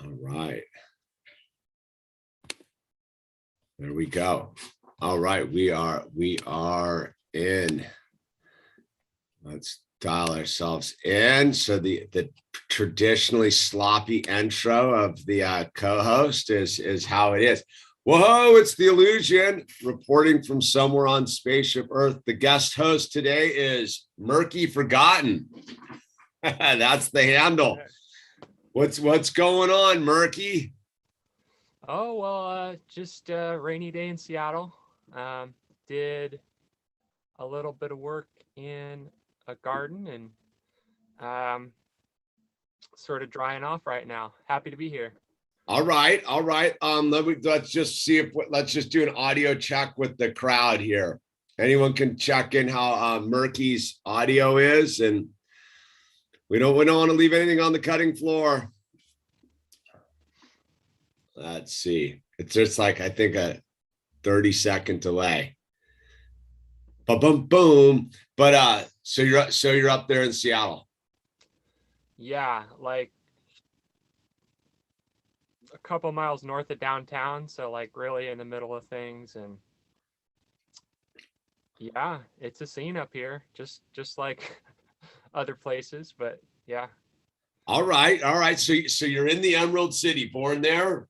All right. There we go. All right, we are in. Let's dial ourselves in. So the traditionally sloppy intro of the co-host is how it is. Whoa, it's the Illusion reporting from somewhere on spaceship Earth. The guest host today is Murky Forgotten. That's the handle. What's going on, Murky? Oh, well, just a rainy day in Seattle. Did a little bit of work in a garden and sort of drying off right now. Happy to be here. All right. Let's just see if let's just do an audio check with the crowd here. Anyone can check in how Murky's audio is, and we don't want to leave anything on the cutting floor. Let's see. It's just like, I think, a 30-second delay. Boom, boom. But so you're up there in Seattle. Yeah, like a couple miles north of downtown, so like really in the middle of things. And yeah, it's a scene up here, just like other places, but yeah. All right. So you're in the Emerald City, born there,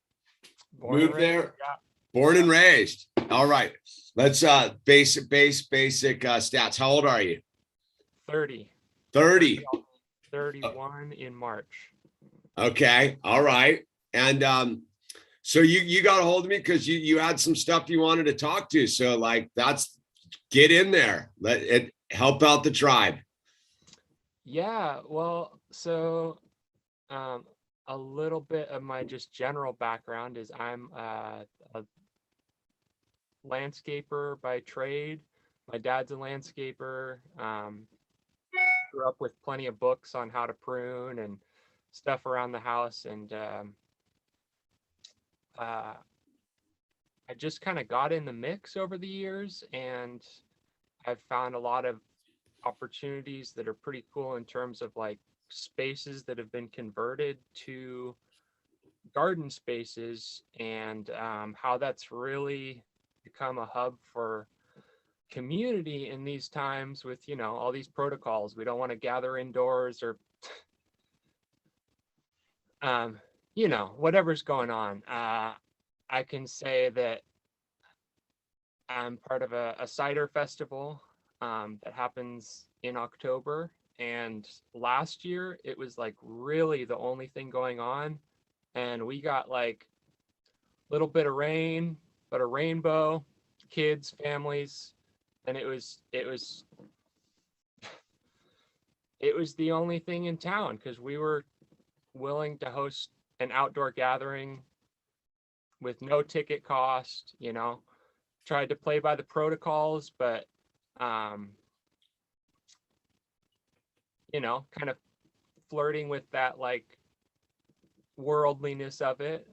moved there, Yeah. born and raised. All right. Let's basic stats. How old are you? 30. 30. 31 in March. Okay. All right. And so you got a hold of me because you had some stuff you wanted to talk to. So like, that's, get in there. Let it help out the tribe. Yeah, well, so a little bit of my just general background is I'm a landscaper by trade. My dad's a landscaper. Grew up with plenty of books on how to prune and stuff around the house, and I just kind of got in the mix over the years, and I've found a lot of opportunities that are pretty cool in terms of like spaces that have been converted to garden spaces, and how that's really become a hub for community in these times with, all these protocols. We don't want to gather indoors or whatever's going on. I can say that I'm part of a cider festival that happens in October. And last year, it was like really the only thing going on. And we got like a little bit of rain, but a rainbow, kids, families. And it was the only thing in town because we were willing to host an outdoor gathering with no ticket cost, tried to play by the protocols, but kind of flirting with that like worldliness of it,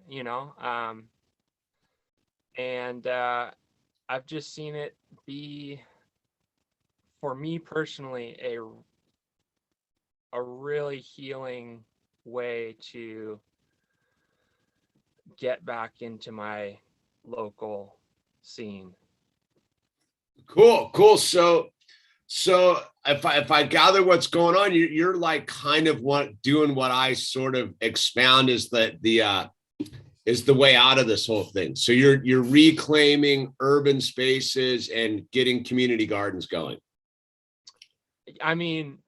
and I've just seen it be, for me personally, a really healing way to get back into my local scene. Cool. So if I gather what's going on, you're like kind of doing what I sort of expound is the way out of this whole thing. So you're reclaiming urban spaces and getting community gardens going. I mean,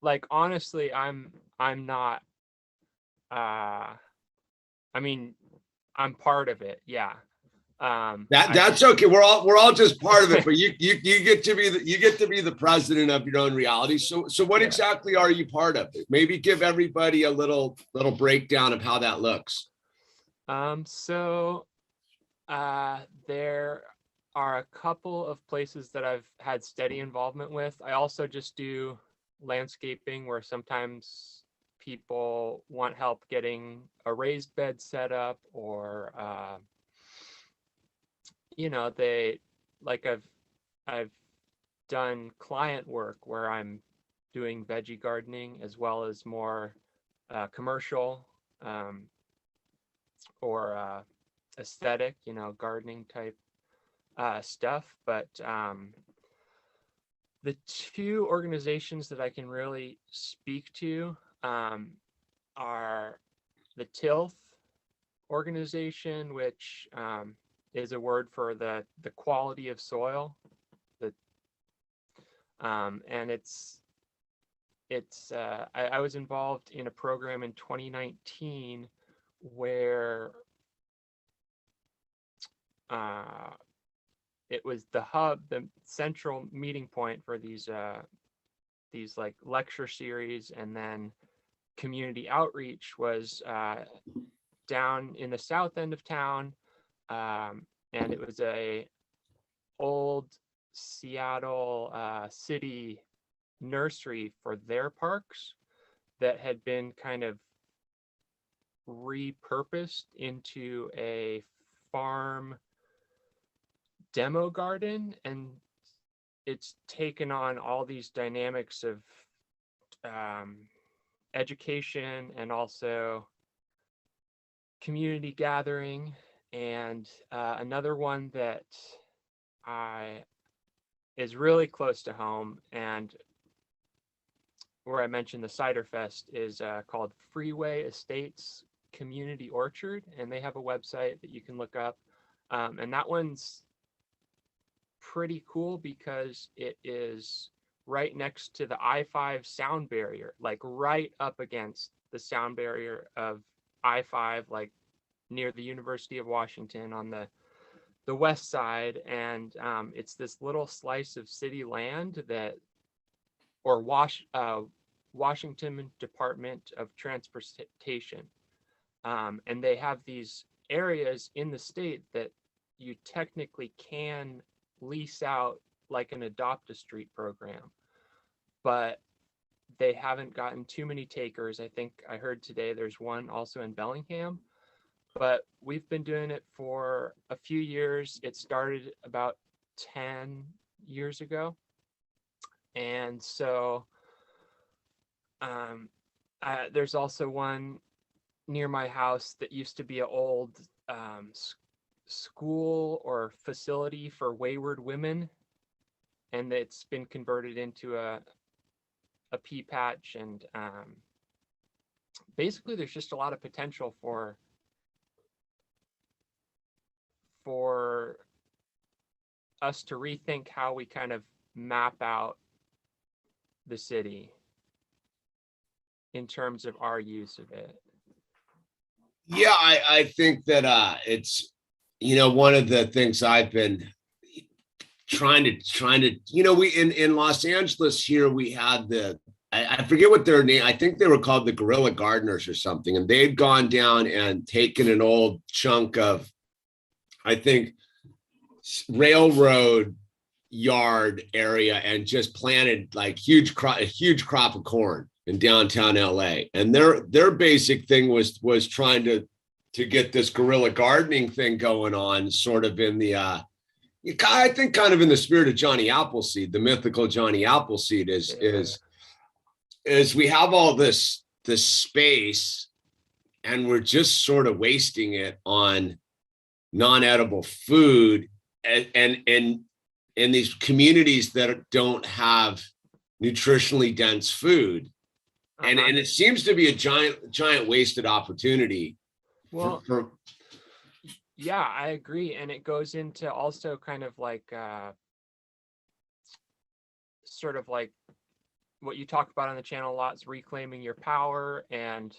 like honestly, I'm not I mean, I'm part of it. Yeah. That's okay. We're all just part of it, but you get to be the president of your own reality. So what exactly are you part of? Maybe give everybody a little breakdown of how that looks. So there are a couple of places that I've had steady involvement with. I also just do landscaping where sometimes people want help getting a raised bed set up, or they like I've done client work where I'm doing veggie gardening as well as more commercial or aesthetic, gardening type stuff. But the two organizations that I can really speak to are the TILF organization, which is a word for the quality of soil. And I was involved in a program in 2019 where it was the hub, the central meeting point for these like lecture series, and then community outreach was down in the south end of town, and it was a old Seattle city nursery for their parks that had been kind of repurposed into a farm demo garden, and it's taken on all these dynamics of education and also community gathering. And another one that is really close to home, and where I mentioned the Cider Fest, is called Freeway Estates Community Orchard, and they have a website that you can look up. And that one's pretty cool because it is right next to the I-5 sound barrier, like right up against the sound barrier of I-5, like near the University of Washington on the west side. And it's this little slice of city land that, or Washington Department of Transportation. And they have these areas in the state that you technically can lease out like an Adopt a Street program, but they haven't gotten too many takers. I think I heard today there's one also in Bellingham, but we've been doing it for a few years. It started about 10 years ago. And so there's also one near my house that used to be an old school or facility for wayward women, and it's been converted into a pea patch. And basically there's just a lot of potential for us to rethink how we kind of map out the city in terms of our use of it. Yeah, I think that it's, one of the things I've been trying to, we in Los Angeles here, we had I forget what their name, I think they were called the Guerrilla Gardeners or something, and they've gone down and taken an old chunk of, I think, railroad yard area and just planted like a huge crop of corn in downtown LA. And their basic thing was trying to get this guerrilla gardening thing going on, sort of in the I think kind of in the spirit of Johnny Appleseed, the mythical Johnny Appleseed is we have all this space and we're just sort of wasting it on non-edible food and in these communities that don't have nutritionally dense food. And it seems to be a giant wasted opportunity. Well, yeah, I agree. And it goes into also kind of like sort of like what you talk about on the channel a lot is reclaiming your power. And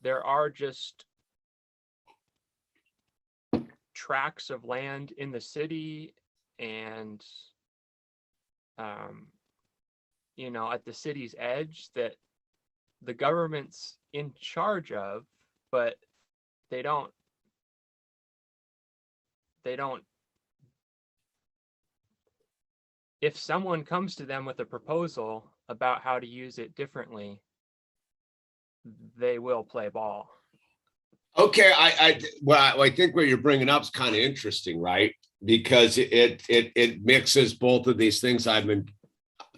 there are just tracts of land in the city and at the city's edge that the government's in charge of, but they don't if someone comes to them with a proposal about how to use it differently, they will play ball. Okay, I think what you're bringing up is kind of interesting, right? Because it mixes both of these things I've been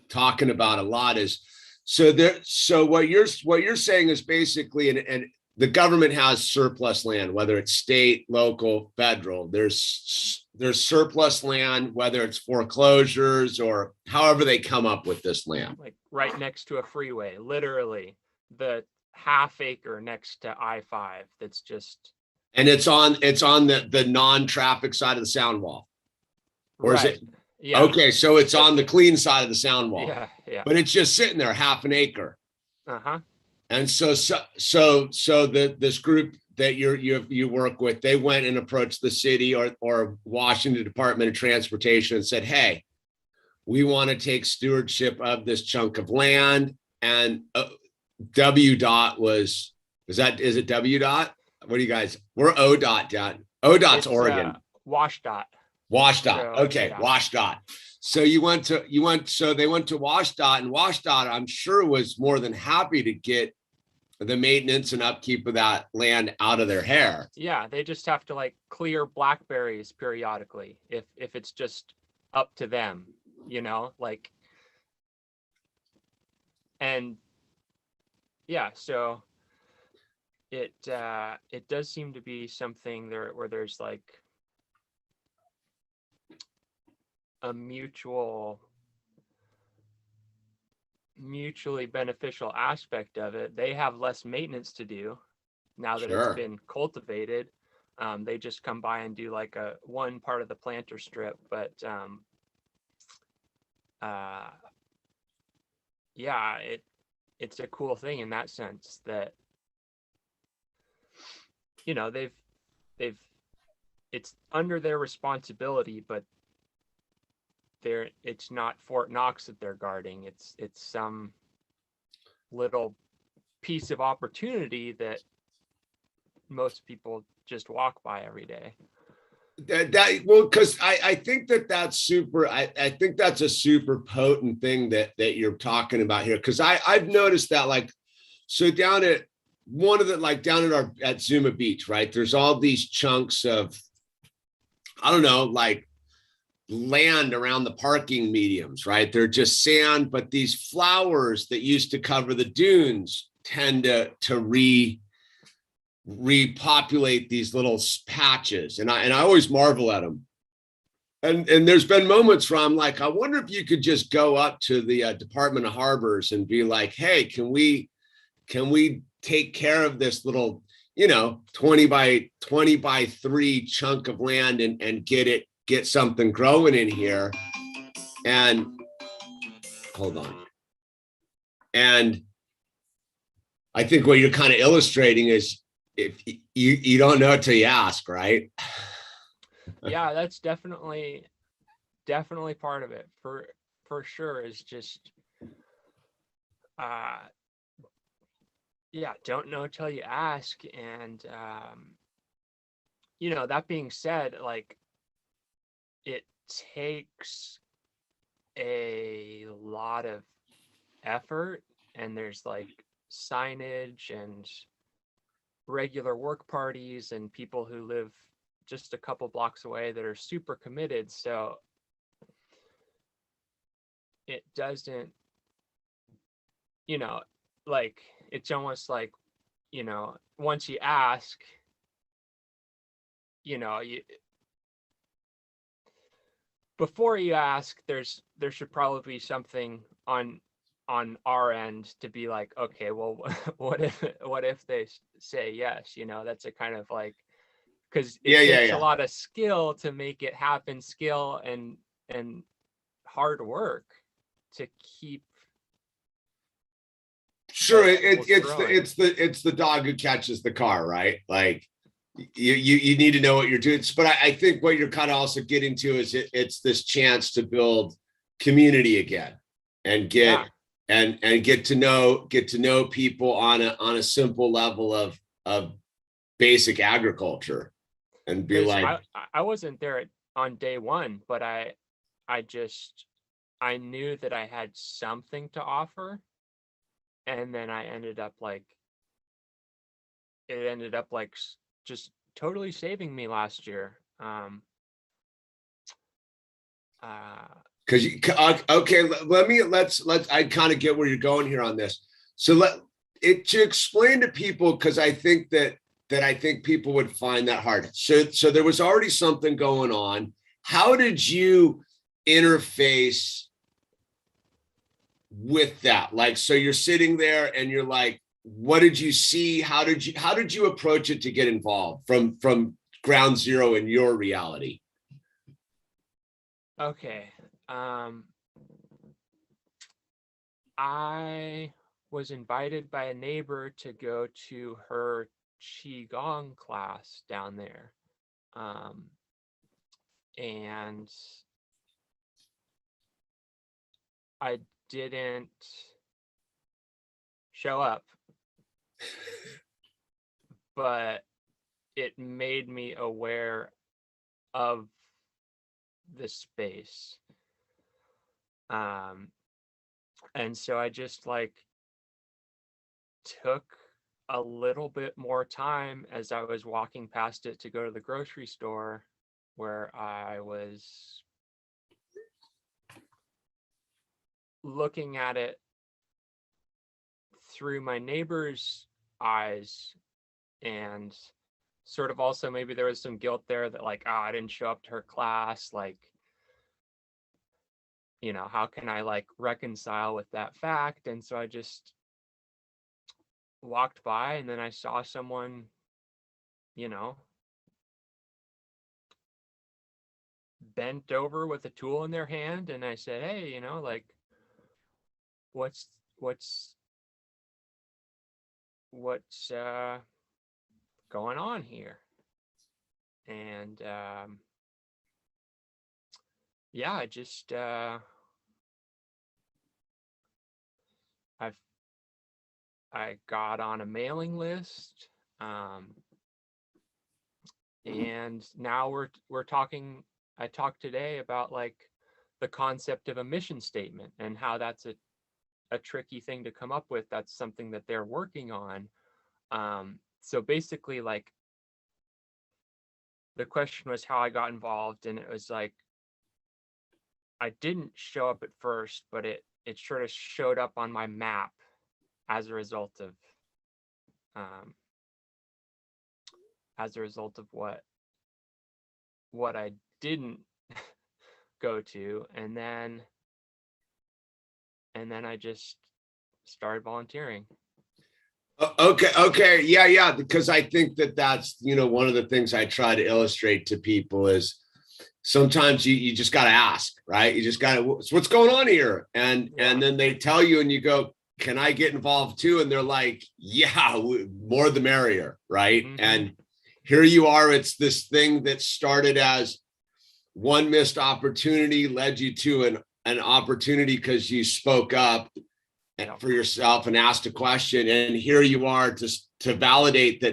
talking about a lot. Is so what you're saying is basically, and the government has surplus land, whether it's state, local, federal. There's surplus land, whether it's foreclosures or however they come up with this land. Like right next to a freeway, literally the half acre next to I-5 that's just. And it's on the non-traffic side of the sound wall. Or right. is it? Yeah. Okay, so it's on the clean side of the sound wall. Yeah. Yeah. But it's just sitting there, half an acre. Uh-huh. And so this group that you work with, they went and approached the city or Washington Department of Transportation and said, hey, we want to take stewardship of this chunk of land. And WDOT is it WDOT? What do you guys, we're ODOT down. ODOT's Oregon. WashDOT. WashDOT. So, Okay. yeah. WashDOT. So they went to WashDOT, and WashDOT, I'm sure, was more than happy to get the maintenance and upkeep of that land out of their hair. Yeah, they just have to like clear blackberries periodically if it's just up to them, like. And yeah, so it does seem to be something there where there's like a mutually beneficial aspect of it. They have less maintenance to do now that Sure. it's been cultivated. They just come by and do like one part of the planter strip, but yeah, it's a cool thing in that sense that they've it's under their responsibility, but it's not Fort Knox that they're guarding. It's some little piece of opportunity that most people just walk by every day. Because I think that's super. I think that's a super potent thing that you're talking about here. Because I've noticed that, like, so down at Zuma Beach, right? There's all these chunks of, I don't know, like land around the parking mediums, right? They're just sand, but these flowers that used to cover the dunes tend to repopulate these little patches, and I always marvel at them. And there's been moments where I'm like, I wonder if you could just go up to the Department of Harbors and be like, hey, can we take care of this little 20 by 3 chunk of land and get something growing in here. And hold on. And I think what you're kind of illustrating is, if you don't know till you ask, right? Yeah, that's definitely part of it for sure, is just don't know till you ask. And that being said, like, it takes a lot of effort, and there's like signage and regular work parties and people who live just a couple blocks away that are super committed. So it doesn't, like, it's almost like, once you ask, before you ask, there should probably be something on our end to be like, okay, well, what if they say yes? That's a kind of like, because it takes a lot of skill to make it happen, skill and hard work to keep. Sure, it's the dog who catches the car, right? Like, you need to know what you're doing. But I think what you're kind of also getting to is it's this chance to build community again and get to know people on a simple level of basic agriculture, and be like, I wasn't there on day one, but I knew that I had something to offer, and then it ended up like just totally saving me last year. Okay, let's I kind of get where you're going here on this. So to explain to people, because I think that I think people would find that hard. So there was already something going on. How did you interface with that? Like, so you're sitting there and you're like, what did you see? How did you approach it to get involved from ground zero in your reality? Okay. I was invited by a neighbor to go to her qigong class down there. And I didn't show up, but it made me aware of the space. And so I just like took a little bit more time as I was walking past it to go to the grocery store, where I was looking at it through my neighbor's eyes, and sort of also maybe there was some guilt there that like, I didn't show up to her class, like, you know, how can I like reconcile with that fact? And so I just walked by, and then I saw someone, you know, bent over with a tool in their hand, and I said, hey, you know, like, what's going on here? And yeah, I just I got on a mailing list, and now we're talking. I talked today about like the concept of a mission statement and how that's a tricky thing to come up with. That's something that they're working on. So basically, like, the question was how I got involved, and it was like I didn't show up at first, but it sort of showed up on my map as a result of what I didn't go to, and then I just started volunteering. Okay, yeah, because I think that that's, you know, one of the things I try to illustrate to people is sometimes you just got to ask, right? You just got to, what's going on here? And then they tell you, and you go, can I get involved too? And they're like, yeah, more the merrier, right? Mm-hmm. And here you are. It's this thing that started as one missed opportunity led you to an opportunity because you spoke up for yourself and asked a question. And here you are to validate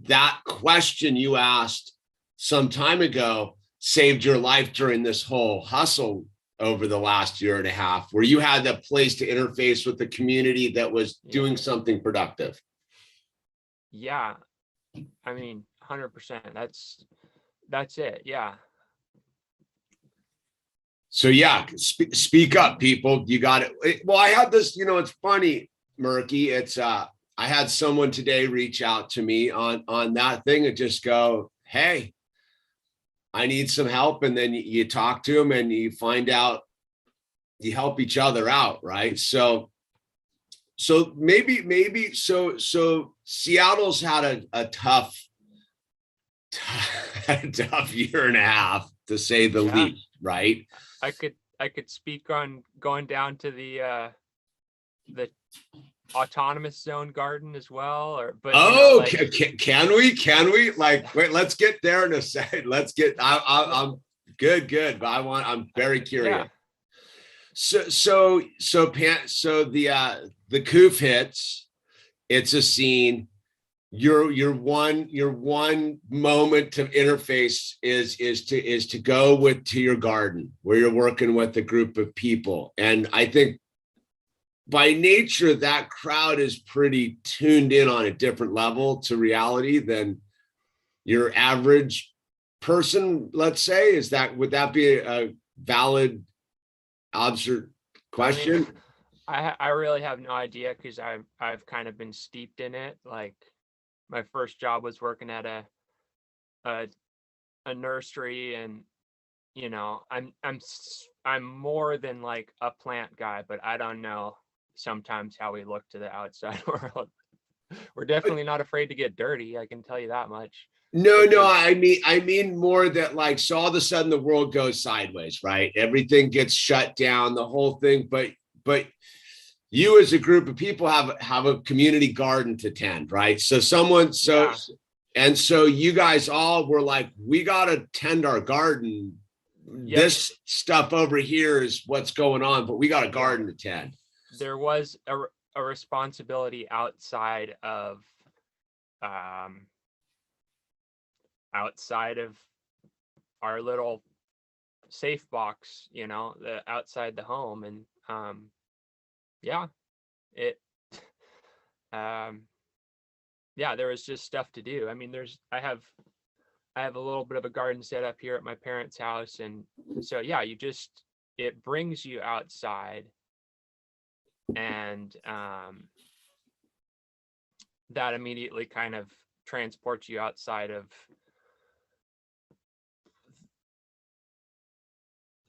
that question you asked some time ago saved your life during this whole hustle over the last year and a half, where you had a place to interface with the community that was doing something productive. Yeah. I mean, 100%. That's it. Yeah. So yeah, speak up, people. You got it. Well, I had this, you know, it's funny, Murky. It's I had someone today reach out to me on that thing and just go, hey, I need some help. And then you talk to them and you find out, you help each other out, right? So maybe Seattle's had a tough year and a half, to say the least, right? I could speak on going down to the autonomous zone garden as well, but can we like, wait, let's get there in a second. Let's get, I'm good, but I'm very curious. So the coof hits, it's a scene. Your one moment to interface is to go to your garden where you're working with a group of people. And I think by nature, that crowd is pretty tuned in on a different level to reality than your average person, let's say. Would that be a valid question? I really have no idea because I've kind of been steeped in it. Like my first job was working at a, a nursery, and I'm more than like a plant guy, but I don't know sometimes how we look to the outside world. We're definitely not afraid to get dirty, I can tell you that much. No, Which no, is I mean more that like, so all of a sudden the world goes sideways, right? Everything gets shut down, the whole thing. But you as a group of people have a community garden to tend, right? So yeah, and so you guys all were like, we gotta tend our garden. yep, This stuff over here is what's going on, but we got a yeah. garden to tend. There was a responsibility um outside of our little safe box, the outside the home. And yeah, it um yeah, there was just stuff to do. I mean, I have a little bit of a garden set up here at my parents' house, and so yeah, it brings you outside, and that immediately kind of transports you outside of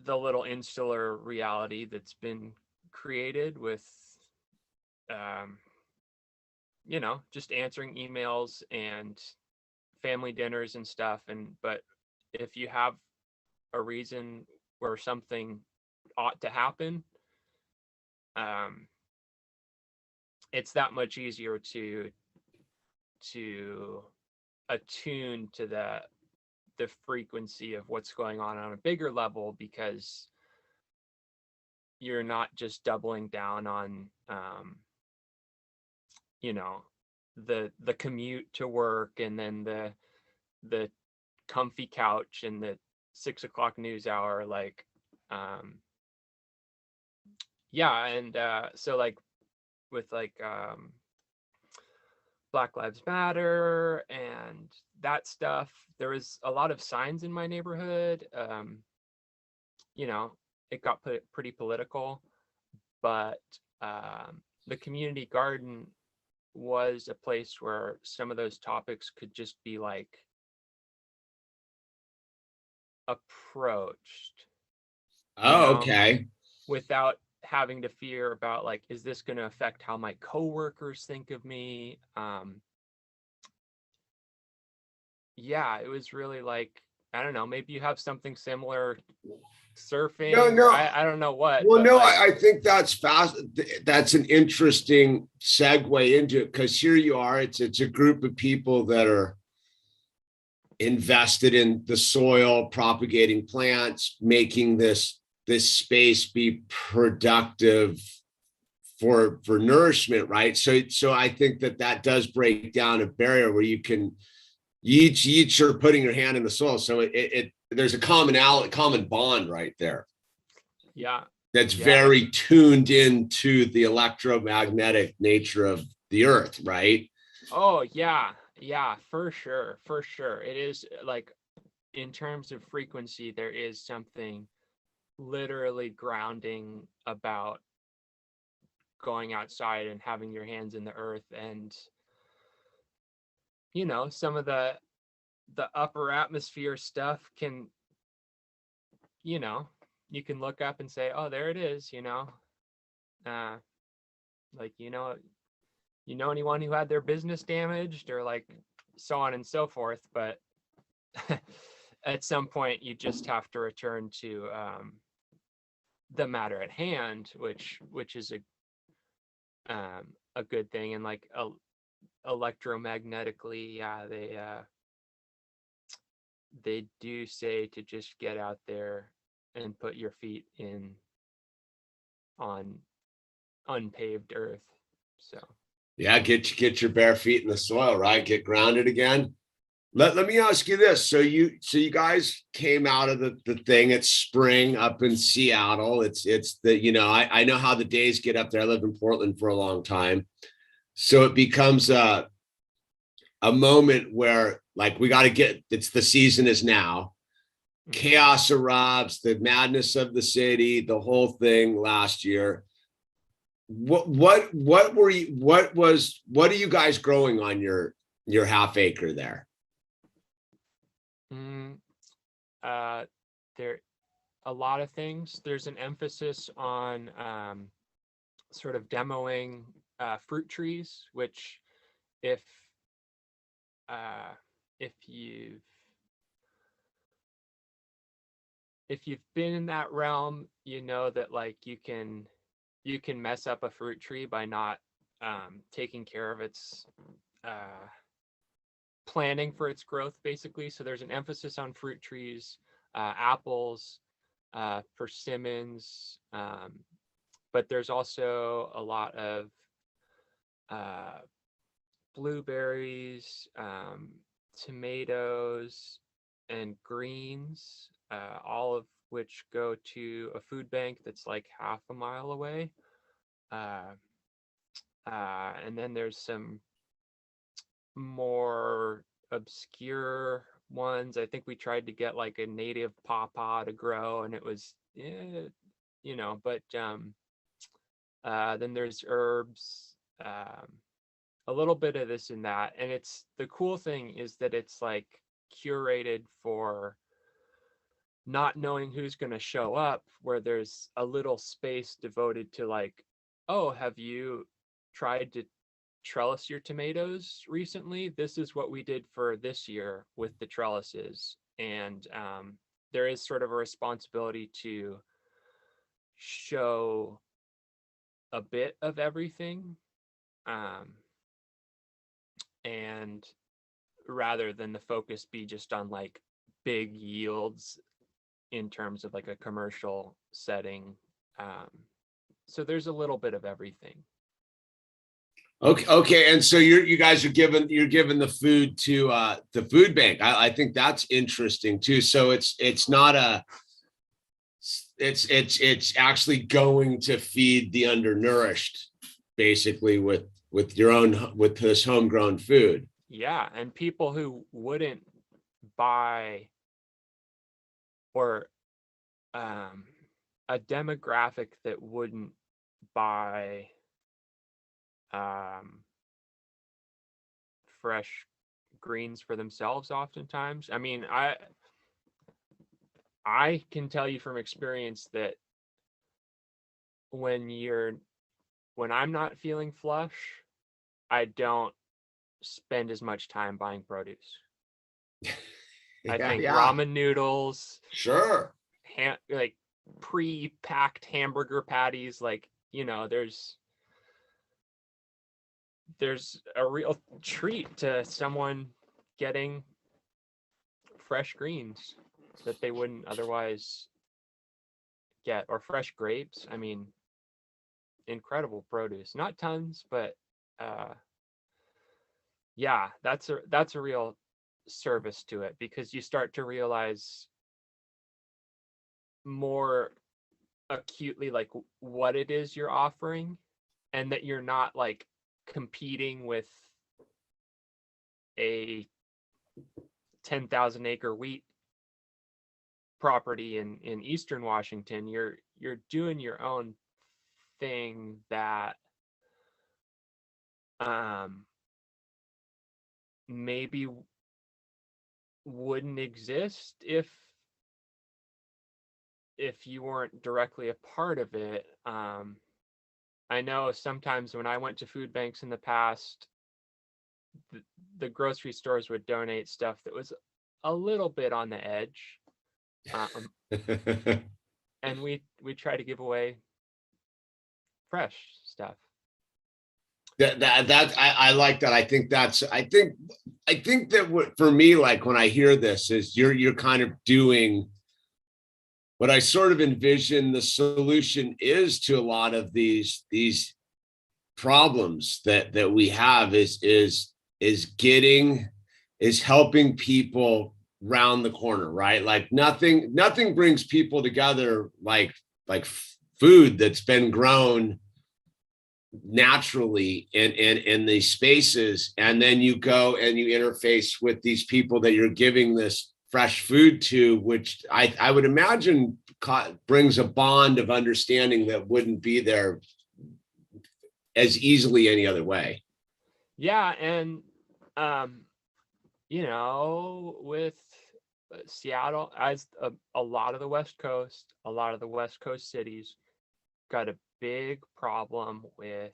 the little insular reality that's been created with um, just answering emails and family dinners and stuff. And but if you have a reason where something ought to happen, um, it's that much easier to attune to the frequency of what's going on a bigger level, because you're not just doubling down on you know the commute to work, and then the comfy couch and the 6 o'clock news hour. Like yeah. And so like with like Black Lives Matter and that stuff, there was a lot of signs in my neighborhood. You know, it got pretty political, but the community garden was a place where some of those topics could just be like approached, you Oh, know, okay. without having to fear about like, is this going to affect how my coworkers think of me? Yeah, it was really like, I don't know, maybe you have something similar, No, surfing, or no. I don't know what, Well, but no, like, I think that's fast. That's an interesting segue into it, because here you are. It's a group of people that are invested in the soil, propagating plants, making this space be productive for nourishment, right? So I think that does break down a barrier where you can each are putting your hand in the soil. So it there's a common bond right there yeah, that's yeah. very tuned into the electromagnetic nature of the earth, right? Oh, yeah, yeah, for sure, for sure. It is like, in terms of frequency, there is something literally grounding about going outside and having your hands in the earth. And some of the upper atmosphere stuff can, you know you can look up and say, oh, there it is. uh like, anyone who had their business damaged, or like so on and so forth. But at some point you just have to return to the matter at hand, which is a good thing. And like, electromagnetically, yeah, they do say to just get out there and put your feet in on unpaved earth. So Yeah, get your bare feet in the soil, right? Get grounded again. Let me ask you this. So you guys came out of the thing at spring up in Seattle. It's the, I know how the days get up there. I lived in Portland for a long time. So it becomes a moment where like we got to get, it's the season is now. Chaos erupts, the madness of the city, the whole thing last year. what are you guys growing on your half acre there? Mm, there a lot of things. There's an emphasis on sort of demoing fruit trees, which if uh, if you've been in that realm, you know that like you can mess up a fruit tree by not taking care of its planning for its growth, basically. So there's an emphasis on fruit trees, apples, persimmons, but there's also a lot of uh, blueberries, tomatoes, and greens, all of which go to a food bank that's like half a mile away. Uh, and then there's some more obscure ones. I think we tried to get like a native pawpaw to grow, and it was, but then there's herbs, a little bit of this and that. And it's the cool thing is that it's like curated for not knowing who's going to show up, where there's a little space devoted to like, oh, have you tried to trellis your tomatoes recently? This is what we did for this year with the trellises. And there is sort of a responsibility to show a bit of everything, and rather than the focus be just on like big yields in terms of like a commercial setting. So there's a little bit of everything. Okay, and so you guys are giving the food to the food bank. I think that's interesting too. So it's not a it's actually going to feed the undernourished, basically with this homegrown food. Yeah, and people who wouldn't buy, or a demographic that wouldn't buy fresh greens for themselves oftentimes. I mean, I can tell you from experience that when I'm not feeling flush, I don't spend as much time buying produce. I think ramen noodles, sure, like pre-packed hamburger patties, like, there's a real treat to someone getting fresh greens that they wouldn't otherwise get, or fresh grapes. I mean, incredible produce, not tons, but yeah, that's a real service to it, because you start to realize more acutely like what it is you're offering, and that you're not like competing with a 10,000 acre wheat property in Eastern Washington. You're doing your own thing that maybe wouldn't exist if you weren't directly a part of it. I know sometimes when I went to food banks in the past, the grocery stores would donate stuff that was a little bit on the edge. And we try to give away fresh stuff. I like that. I think that what for me, like when I hear this, is you're kind of doing what I sort of envision the solution is to a lot of these problems that we have is helping people round the corner, right? Like nothing brings people together like food that's been grown naturally in these spaces, and then you go and you interface with these people that you're giving this fresh food to, which I would imagine brings a bond of understanding that wouldn't be there as easily any other way. Yeah. And, you know, with Seattle, as a lot of the West Coast, a lot of the West Coast cities got a big problem with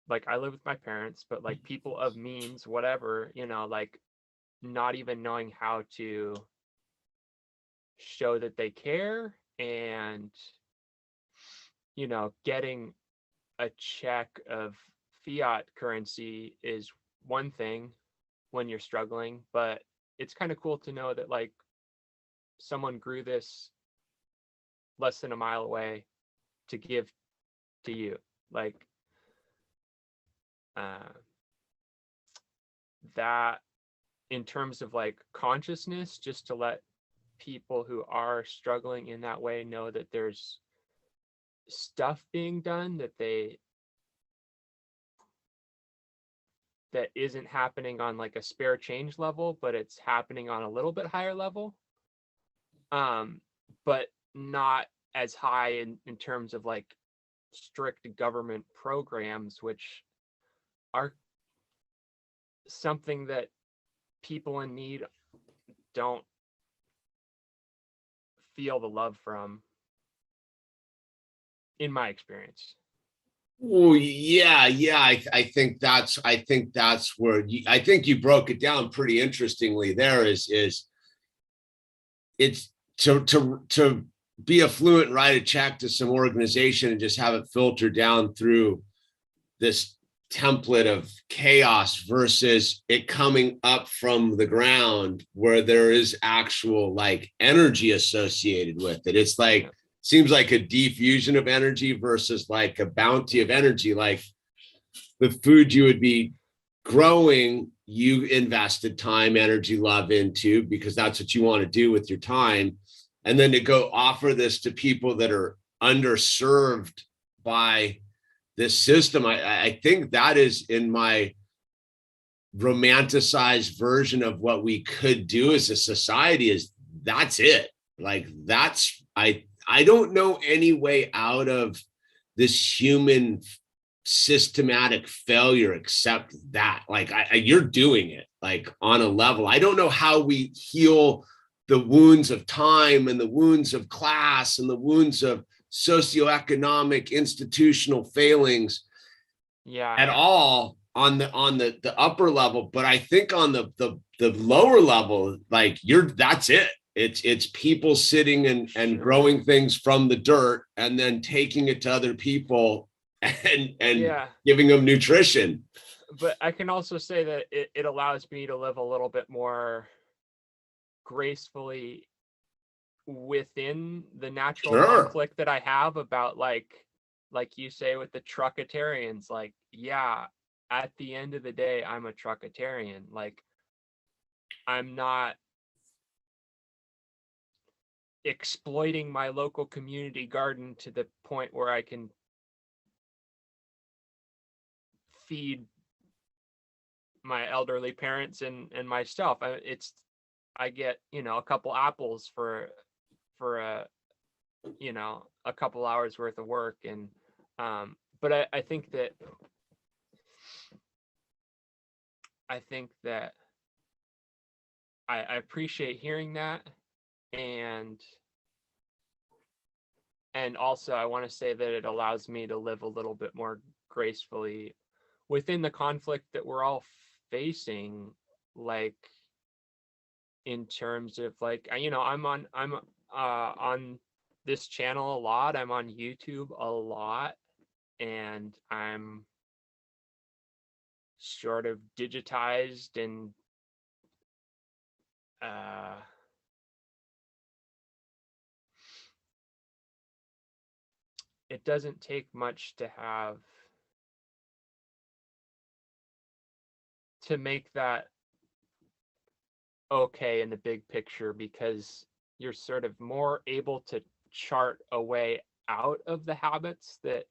like I live with my parents, but like people of means, whatever, you know, like not even knowing how to show that they care, and, you know, getting a check of fiat currency is one thing when you're struggling, but it's kind of cool to know that like someone grew this less than a mile away to give to you. Like that, in terms of like consciousness, just to let people who are struggling in that way know that there's stuff being done that isn't happening on like a spare change level, but it's happening on a little bit higher level, but not as high in terms of like strict government programs, which are something that people in need don't feel the love from, in my experience. Oh yeah, yeah. I think that's where I think you broke it down pretty interestingly. There is it's to be affluent, write a check to some organization and just have it filter down through this template of chaos versus it coming up from the ground where there is actual like energy associated with it. It's like, seems like a diffusion of energy versus like a bounty of energy. Like the food you would be growing, you invested time, energy, love into, because that's what you want to do with your time. And then to go offer this to people that are underserved by this system, I think that is in my romanticized version of what we could do as a society. Is that's it. Like that's, I don't know any way out of this human systematic failure except that. Like you're doing it like on a level. I don't know how we heal the wounds of time and the wounds of class and the wounds of socioeconomic institutional failings at all on the upper level. But I think on the lower level, like that's it. It's people sitting and growing things from the dirt and then taking it to other people and giving them nutrition. But I can also say that it allows me to live a little bit more gracefully within the natural conflict that I have about like you say with the truckitarians, like, yeah, at the end of the day, I'm a truckitarian. Like, I'm not exploiting my local community garden to the point where I can feed my elderly parents and myself. I get, you know, a couple apples for a, you know, a couple hours worth of work. And but I think that I appreciate hearing that. And also I want to say that it allows me to live a little bit more gracefully within the conflict that we're all facing, like in terms of like, you know, I'm on this channel a lot, I'm on YouTube a lot, and I'm sort of digitized and it doesn't take much to make that okay in the big picture, because you're sort of more able to chart a way out of the habits that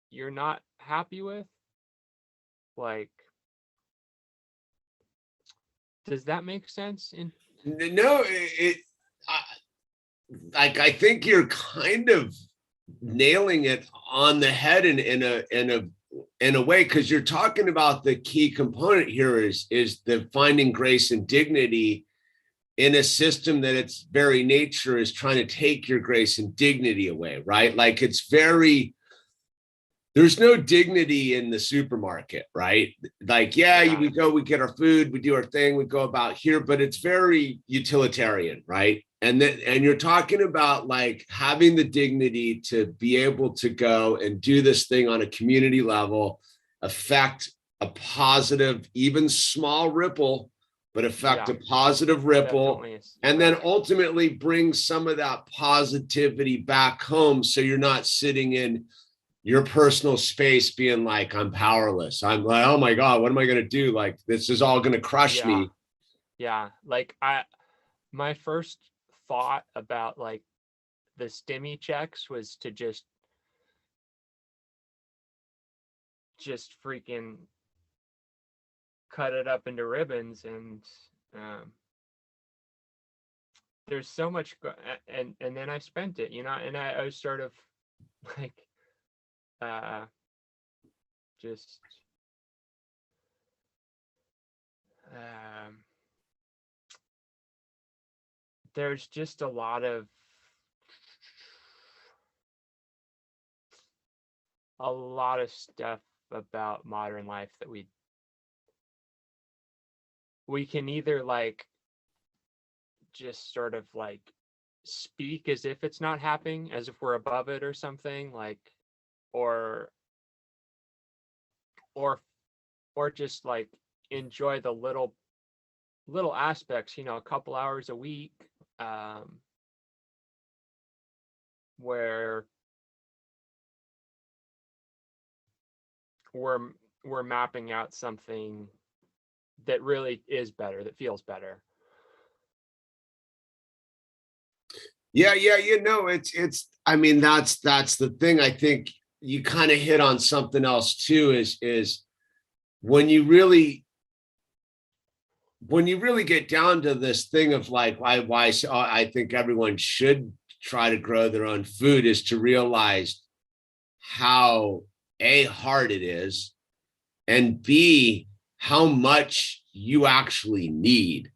you're not happy with. Like, does that make sense? No, like, I think you're kind of nailing it on the head in a way, because you're talking about the key component here is the finding grace and dignity in a system that its very nature is trying to take your grace and dignity away, right? Like, it's very, there's no dignity in the supermarket, right? Like, yeah, Yeah. we go, we get our food, we do our thing, we go about here, but it's very utilitarian, right? And you're talking about like having the dignity to be able to go and do this thing on a community level, affect a positive, even small ripple, but affect Yeah, a positive ripple, definitely is. and then ultimately bring some of that positivity back home, so you're not sitting in your personal space being like, I'm powerless. I'm like, oh my God, what am I going to do? Like, this is all going to crush Yeah. me. Yeah. Like my first thought about like the stimmy checks was to just freaking cut it up into ribbons. And um there's so much and then I spent it, and I was sort of like uh just um there's just a lot of stuff about modern life that we can either like just sort of like speak as if it's not happening, as if we're above it or something, like, or or or just like enjoy the little aspects, a couple hours a week, um where we're we're mapping out something that really is better, that feels better. Yeah, yeah, I mean, that's the thing. I think you kind of hit on something else too, is when you really get down to this thing of like, why so I think everyone should try to grow their own food, is to realize how hard it is, and B, how much you actually need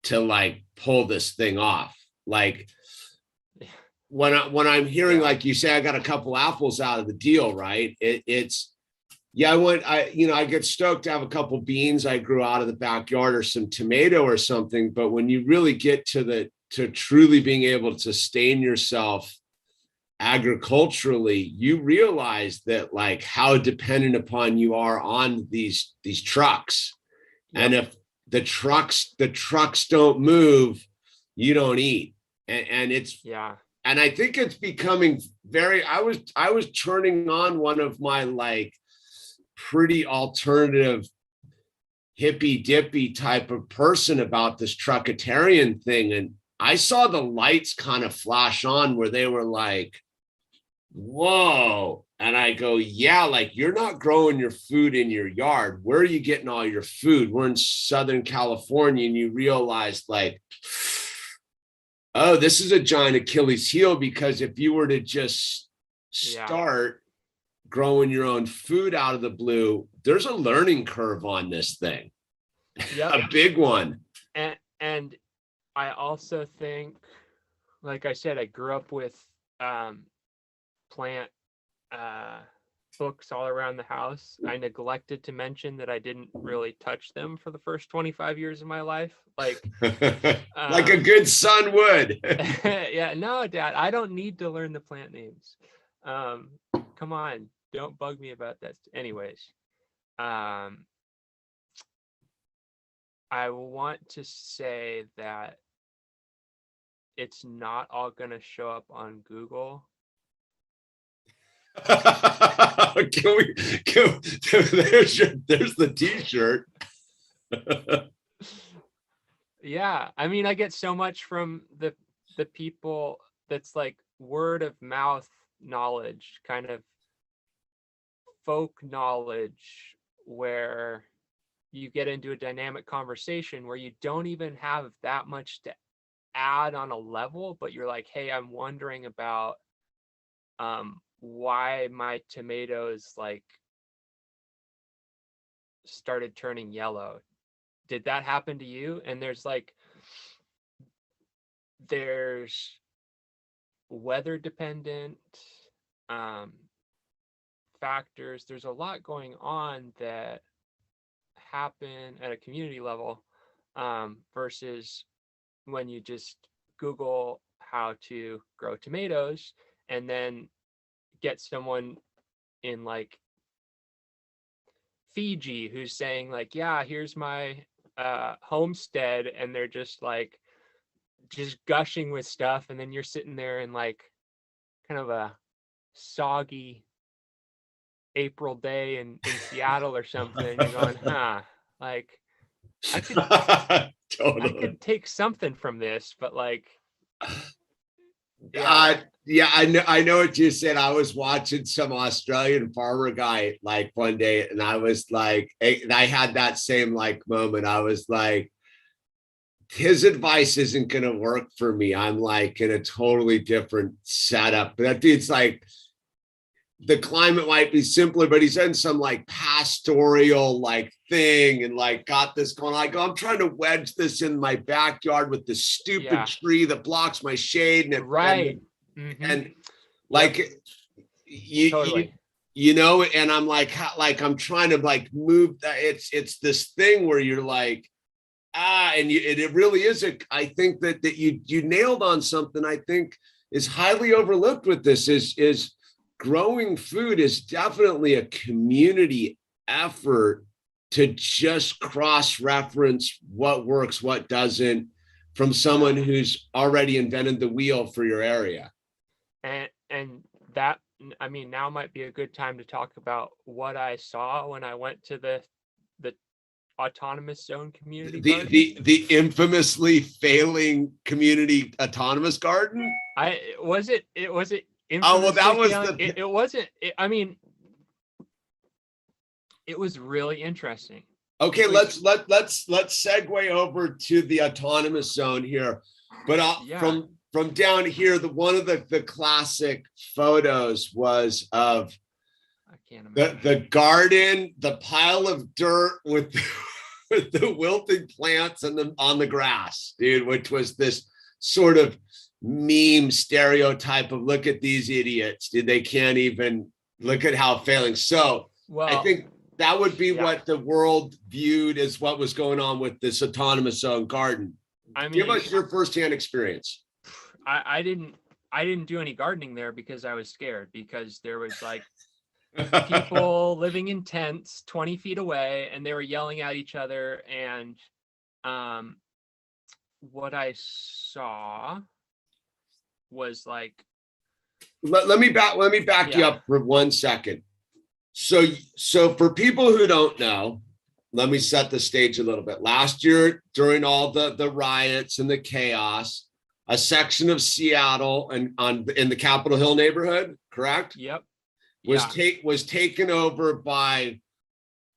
to like pull this thing off. Like, when I'm hearing, Yeah. like you say, I got a couple apples out of the deal, right? It's yeah, I get stoked to have a couple beans I grew out of the backyard, or some tomato or something. But when you really get to truly being able to sustain yourself agriculturally, you realize that like how dependent upon you are on these trucks. And Yep. if the trucks don't move, you don't eat. And it's, Yeah. and I think it's becoming very, I was turning on one of my like pretty alternative hippy dippy type of person about this truckitarian thing. And I saw the lights kind of flash on where they were like, whoa. And I go, yeah, like, you're not growing your food in your yard. Where are you getting all your food? We're in Southern California. And you realize like, oh, this is a giant Achilles heel, because if you were to just Yeah. start growing your own food out of the blue, there's a learning curve on this thing, Yep. a big one. And I also think, like I said, I grew up with plant uh books all around the house. I neglected to mention that I didn't really touch them for the first 25 years of my life. Like, Like a good son would. yeah, no, Dad, I don't need to learn the plant names. Um, Come on, don't bug me about that. Anyways, um, I want to say that it's not all going to show up on Google. There's the t-shirt. Yeah, I mean, I get so much from the people that's like word of mouth knowledge, kind of folk knowledge, where you get into a dynamic conversation where you don't even have that much to add on a level, but you're like, hey, I'm wondering about why my tomatoes like started turning yellow. Did that happen to you? And there's weather dependent factors. There's a lot going on that happen at a community level versus when you just Google how to grow tomatoes and then get someone in like Fiji who's saying like, yeah, here's my homestead, and they're just like just gushing with stuff, and then you're sitting there in like kind of a soggy April day in Seattle or something, and you're going, like I could I Totally. could take something from this, but like Yeah, I know what you said. I was watching some Australian farmer guy like one day, and I was like, and I had that same like moment. I was like, his advice isn't going to work for me. I'm like in a totally different setup. But that dude's like, the climate might be simpler, but he's in some like pastoral like thing and like got this going. I go, I'm trying to wedge this in my backyard with this stupid tree that blocks my shade. And and like totally. you know, and I'm like I'm trying to like move that. It's this thing where you're like, and it really is I think that you nailed on something I think is highly overlooked with this is growing food is definitely a community effort to just cross-reference what works, what doesn't, from someone who's already invented the wheel for your area. And that, I mean, now might be a good time to talk about what I saw when I went to the autonomous zone community garden. The infamously failing community autonomous garden. Was it Oh, well, that was it wasn't. I mean, it was really interesting. Okay, let's segue over to the autonomous zone here. But from down here, one of the classic photos was of the garden, the pile of dirt with with the wilting plants and on the grass, dude, which was this sort of meme stereotype of look at these idiots, dude, they can't even look at how failing. So I think that would be what the world viewed as what was going on with this autonomous zone garden. I mean, give us your firsthand experience. I didn't do any gardening there because I was scared, because there was like people living in tents 20 feet away and they were yelling at each other. And what I saw was like, let me back you up for 1 second. So for people who don't know, let me set the stage a little bit. Last year, during all the riots and the chaos, a section of Seattle and in the Capitol Hill neighborhood, correct? Yep. Was taken over by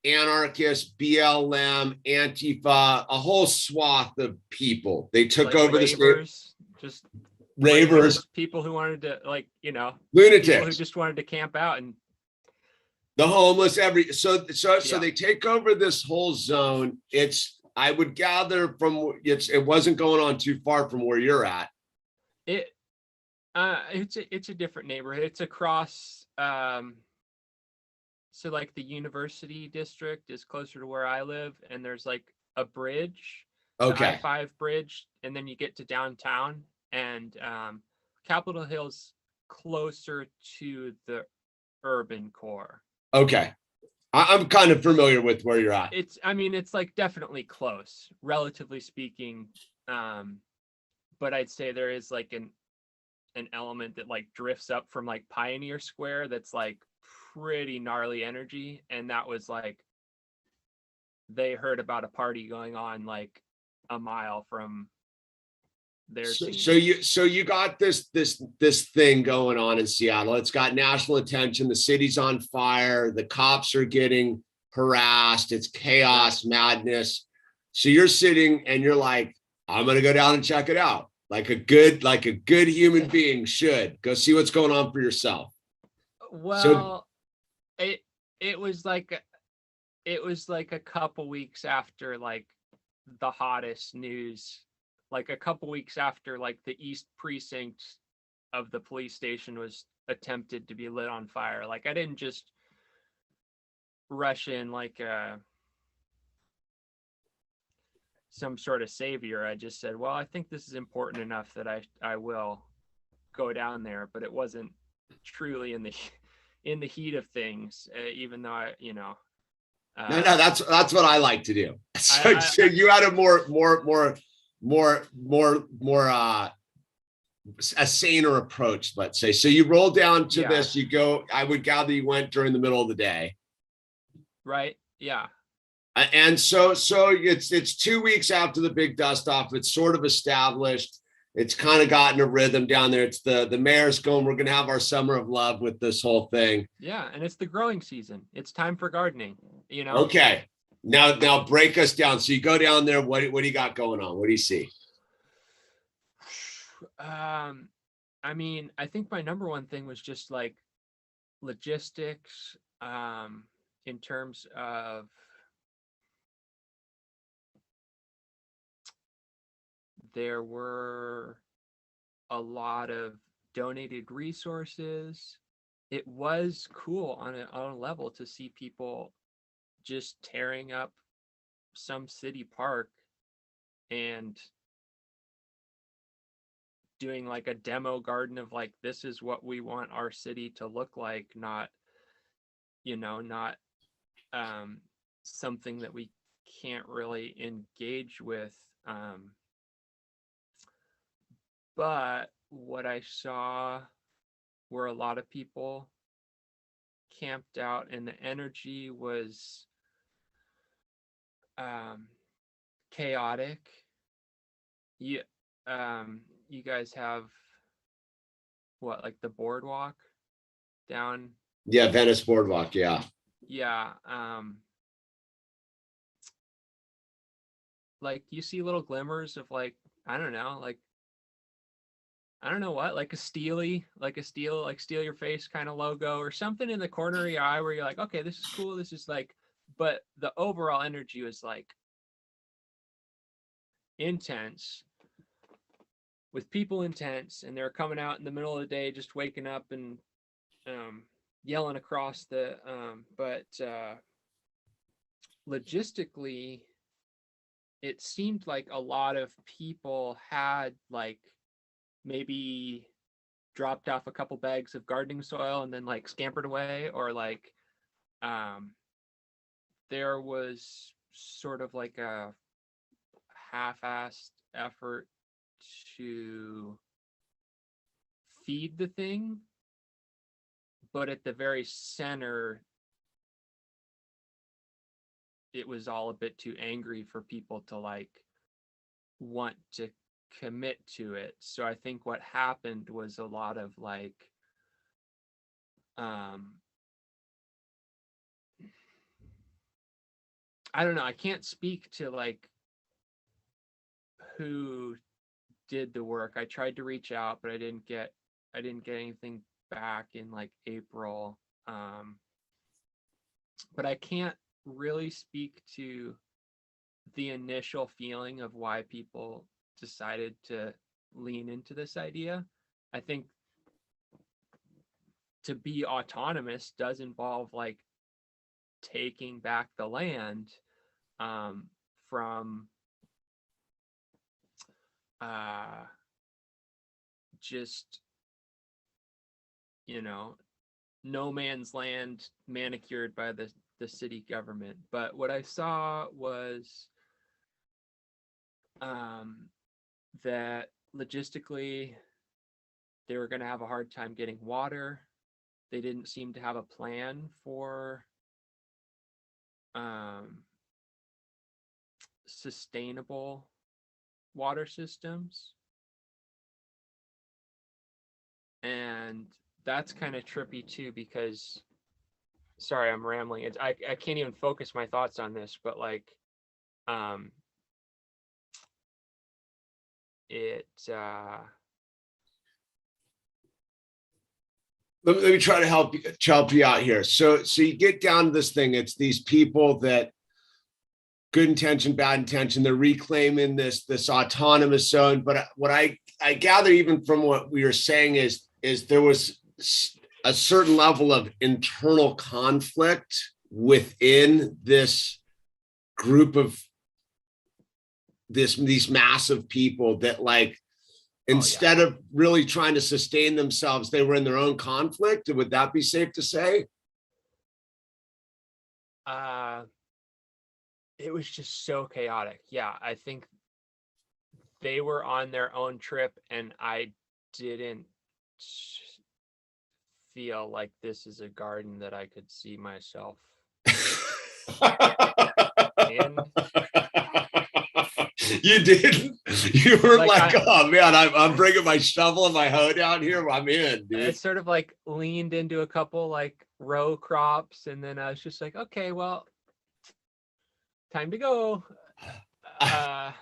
anarchists, BLM, Antifa, a whole swath of people. They took over the state. Just ravers, people who wanted to, like, lunatics, people who just wanted to camp out, and the homeless. So they take over this whole zone. I would gather from it wasn't going on too far from where you're at. It's a different neighborhood. It's across. So like the university district is closer to where I live, and there's like a bridge, the I-5 bridge, and then you get to downtown, and Capitol Hill's closer to the urban core. Okay. I'm kind of familiar with where you're at. It's like definitely close, relatively speaking. But I'd say there is like an element that like drifts up from like Pioneer Square that's like pretty gnarly energy. And that was like, they heard about a party going on like a mile from their scene. So you got this thing going on in Seattle. It's got national attention. The city's on fire. The cops are getting harassed. It's chaos, madness. So you're sitting and you're like, I'm going to go down and check it out. like a good human being should. Go see what's going on for yourself. Well, it was like a couple weeks after like the hottest news, like a couple weeks after like the East Precinct of the police station was attempted to be lit on fire. Like I didn't just rush in like some sort of savior. I just said, well, I think this is important enough that I will go down there, but it wasn't truly in the heat of things, even though No, that's what I like to do. So you had a more a saner approach, let's say. So you roll down to this, you go, I would gather you went during the middle of the day. Right. Yeah. And so it's 2 weeks after the big dust off. It's sort of established. It's kind of gotten a rhythm down there. It's the mayor's going, we're going to have our summer of love with this whole thing. Yeah. And it's the growing season. It's time for gardening, Okay. Now break us down. So you go down there. What do you got going on? What do you see? I mean, I think my number one thing was just like logistics, in terms of there were a lot of donated resources. It was cool on a level to see people just tearing up some city park and doing like a demo garden of like, this is what we want our city to look like, not something that we can't really engage with. But what I saw were a lot of people camped out, and the energy was chaotic. You guys have what, like the boardwalk down? Yeah, Venice Boardwalk. Yeah. Yeah. Like you see little glimmers of like, I don't know, like I don't know what, like steal your face kind of logo or something in the corner of your eye where you're like, okay, this is cool. This is like, but the overall energy was like intense, with people intense, and they're coming out in the middle of the day, just waking up and yelling across the, but logistically, it seemed like a lot of people had like maybe dropped off a couple bags of gardening soil and then like scampered away, or like there was sort of like a half-assed effort to feed the thing, but at the very center it was all a bit too angry for people to like want to commit to it. So I think what happened was a lot of like I don't know, I can't speak to like who did the work. I tried to reach out, but I didn't get anything back in like April. But I can't really speak to the initial feeling of why people decided to lean into this idea. I think to be autonomous does involve like taking back the land from just no man's land manicured by the city government. But what I saw was that logistically they were going to have a hard time getting water. They didn't seem to have a plan for sustainable water systems. And that's kind of trippy too, because sorry, I'm rambling. I can't even focus my thoughts on this, but like it let me try to help you out here. So you get down to this thing. It's these people that good intention, bad intention. They're reclaiming this autonomous zone. But what I gather even from what we were saying is there was a certain level of internal conflict within this group of these massive people that like, instead of really trying to sustain themselves, they were in their own conflict. Would that be safe to say? It was just so chaotic. Yeah, I think they were on their own trip, and I didn't feel like this is a garden that I could see myself in. You did. You were like, I, oh man, I'm bringing my shovel and my hoe down here. I'm in, dude. I sort of like leaned into a couple like row crops, and then I was just like, okay, well, time to go. I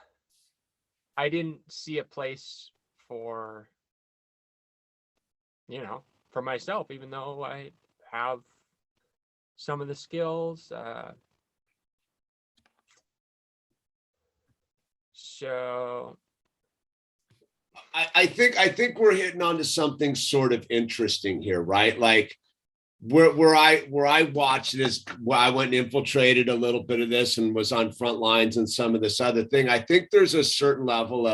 didn't see a place for, for myself, even though I have some of the skills. So I think we're hitting onto something sort of interesting here, right? Like where I watched it is where I went and infiltrated a little bit of this and was on front lines and some of this other thing. I think there's a certain level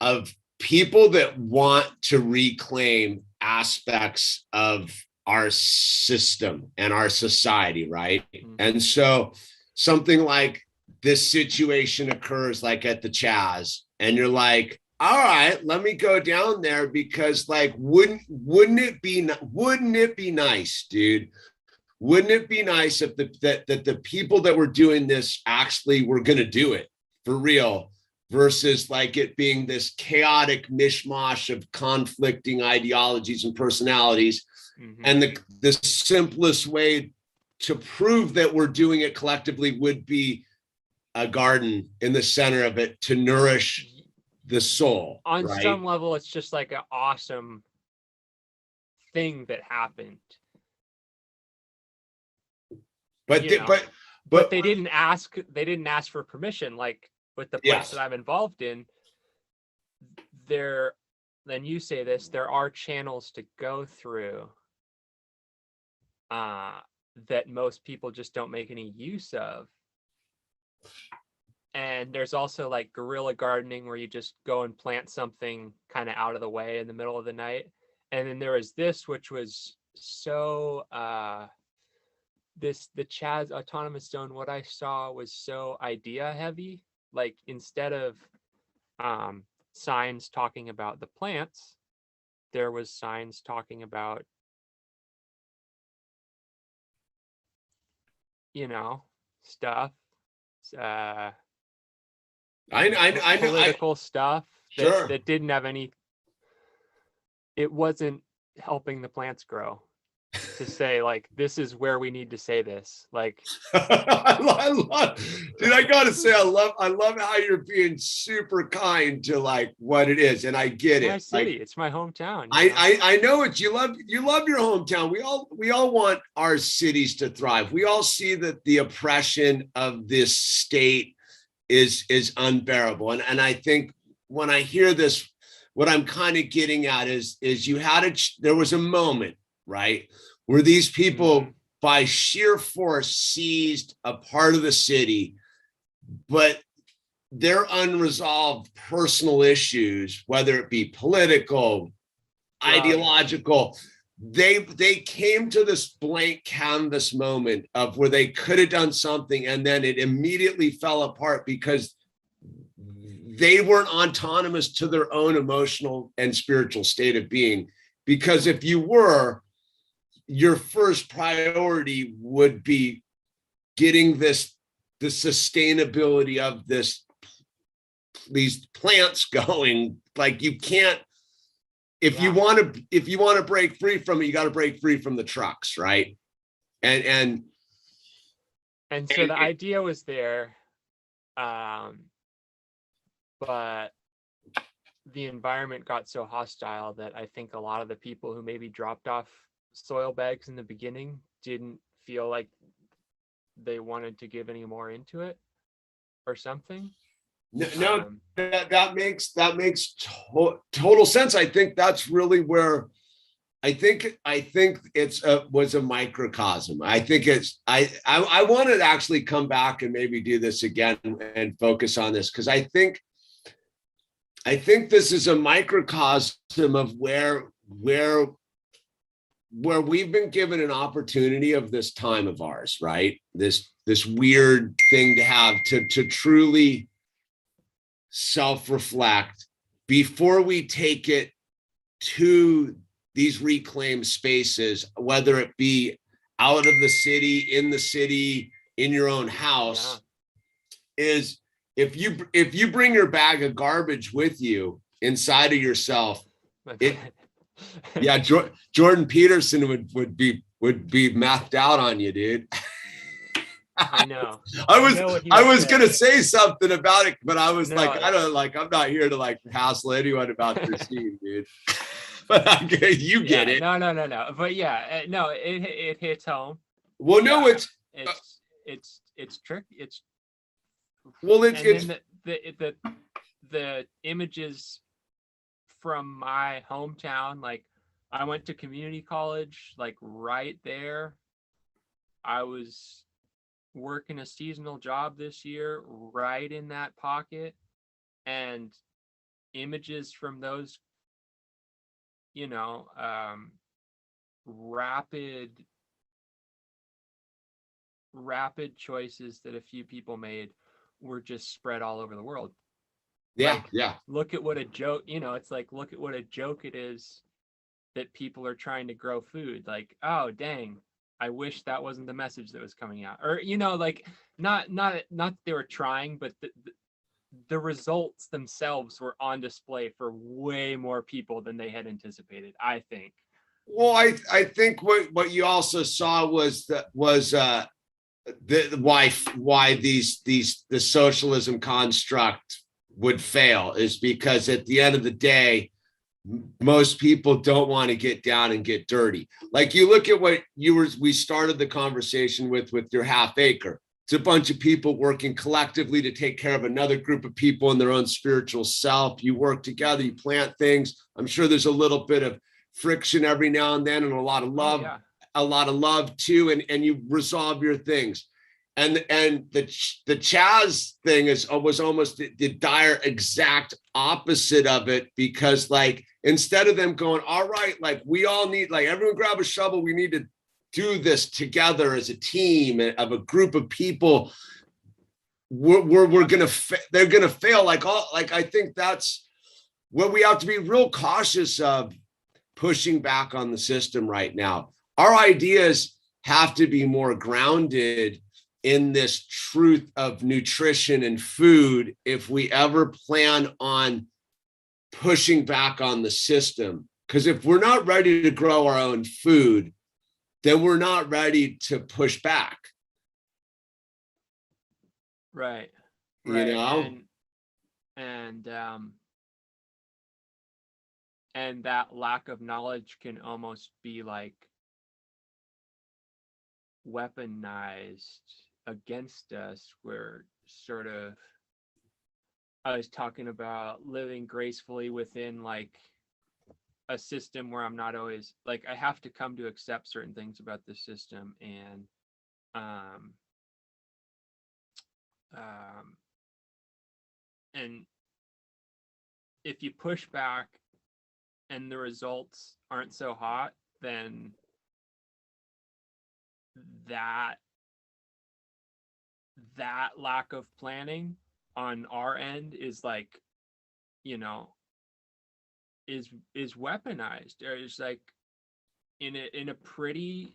of people that want to reclaim aspects of our system and our society, right? Mm-hmm. And so something like this situation occurs like at the Chaz, and you're like, all right, let me go down there because like, wouldn't it be nice, dude? Wouldn't it be nice if the people that were doing this actually were going to do it for real versus like it being this chaotic mishmash of conflicting ideologies and personalities. Mm-hmm. And the simplest way to prove that we're doing it collectively would be a garden in the center of it to nourish the soul. On right? Some level, it's just like an awesome thing that happened. But they didn't ask for permission. Like with the place that I'm involved in, then you say this, there are channels to go through that most people just don't make any use of. And there's also like guerrilla gardening where you just go and plant something kind of out of the way in the middle of the night. And then there was this, which was so the Chaz autonomous zone, what I saw was so idea heavy. Like instead of signs talking about the plants, there was signs talking about, stuff. I political stuff that didn't have any. It wasn't helping the plants grow. To say like, this is where we need to say this. Like, I love, dude. I gotta say, I love how you're being super kind to like what it is, and I get it. My city, it's my hometown. I know it. You love your hometown. We all want our cities to thrive. We all see that the oppression of this state is unbearable, and I think when I hear this, what I'm kind of getting at is there was a moment, right, where these people by sheer force seized a part of the city, but their unresolved personal issues, whether it be political, ideological, they came to this blank canvas moment of where they could have done something, and then it immediately fell apart because they weren't autonomous to their own emotional and spiritual state of being. Because if you were, your first priority would be getting the sustainability of these plants going. Like you can't, if you want to break free from it, you got to break free from the trucks, right? And so the idea was there, but the environment got so hostile that I think a lot of the people who maybe dropped off soil bags in the beginning didn't feel like they wanted to give any more into it or something. No, Um, that makes total sense. I think that's really where I think it's was a microcosm. I think it's I want to actually come back and maybe do this again and focus on this, because I think this is a microcosm of where we've been given an opportunity of this time of ours, right? This weird thing to have to truly self-reflect before we take it to these reclaimed spaces, whether it be out of the city, in your own house, is if you bring your bag of garbage with you inside of yourself, yeah, Jordan Peterson would be mathed out on you, dude. I know. I know was gonna say something about it, but I was No, like, I'm not here to like hassle anyone about their scene, dude. But you get it. No. But yeah, no, it hits home. Well, no, it's tricky. It's well, and then the images from my hometown, like I went to community college, like right there. I was working a seasonal job this year, right in that pocket, and images from those, rapid choices that a few people made were just spread all over the world. Yeah, like, yeah. Look at what a joke, it's like, look at what a joke it is that people are trying to grow food. Like, oh dang, I wish that wasn't the message that was coming out. Or like, not that they were trying, but the results themselves were on display for way more people than they had anticipated, I think. Well, I think what you also saw was why the socialism construct would fail is because at the end of the day, most people don't want to get down and get dirty. Like you look at what we started the conversation with your half acre. It's a bunch of people working collectively to take care of another group of people in their own spiritual self. You work together, you plant things. I'm sure there's a little bit of friction every now and then and a lot of love, too. And you resolve your things. And the Chaz thing was almost the dire exact opposite of it, because like instead of them going, all right, like we all need, like everyone grab a shovel, we need to do this together as a team of a group of people, they're gonna fail. I think that's what we have to be real cautious of, pushing back on the system right now. Our ideas have to be more grounded in this truth of nutrition and food if we ever plan on pushing back on the system. Because if we're not ready to grow our own food, then we're not ready to push back. Right. You know? And that lack of knowledge can almost be like weaponized against us. Where sort of, I was talking about living gracefully within like a system where I'm not always like, I have to come to accept certain things about the system. And if you push back and the results aren't so hot, then that lack of planning on our end is like, is weaponized, or is like in a pretty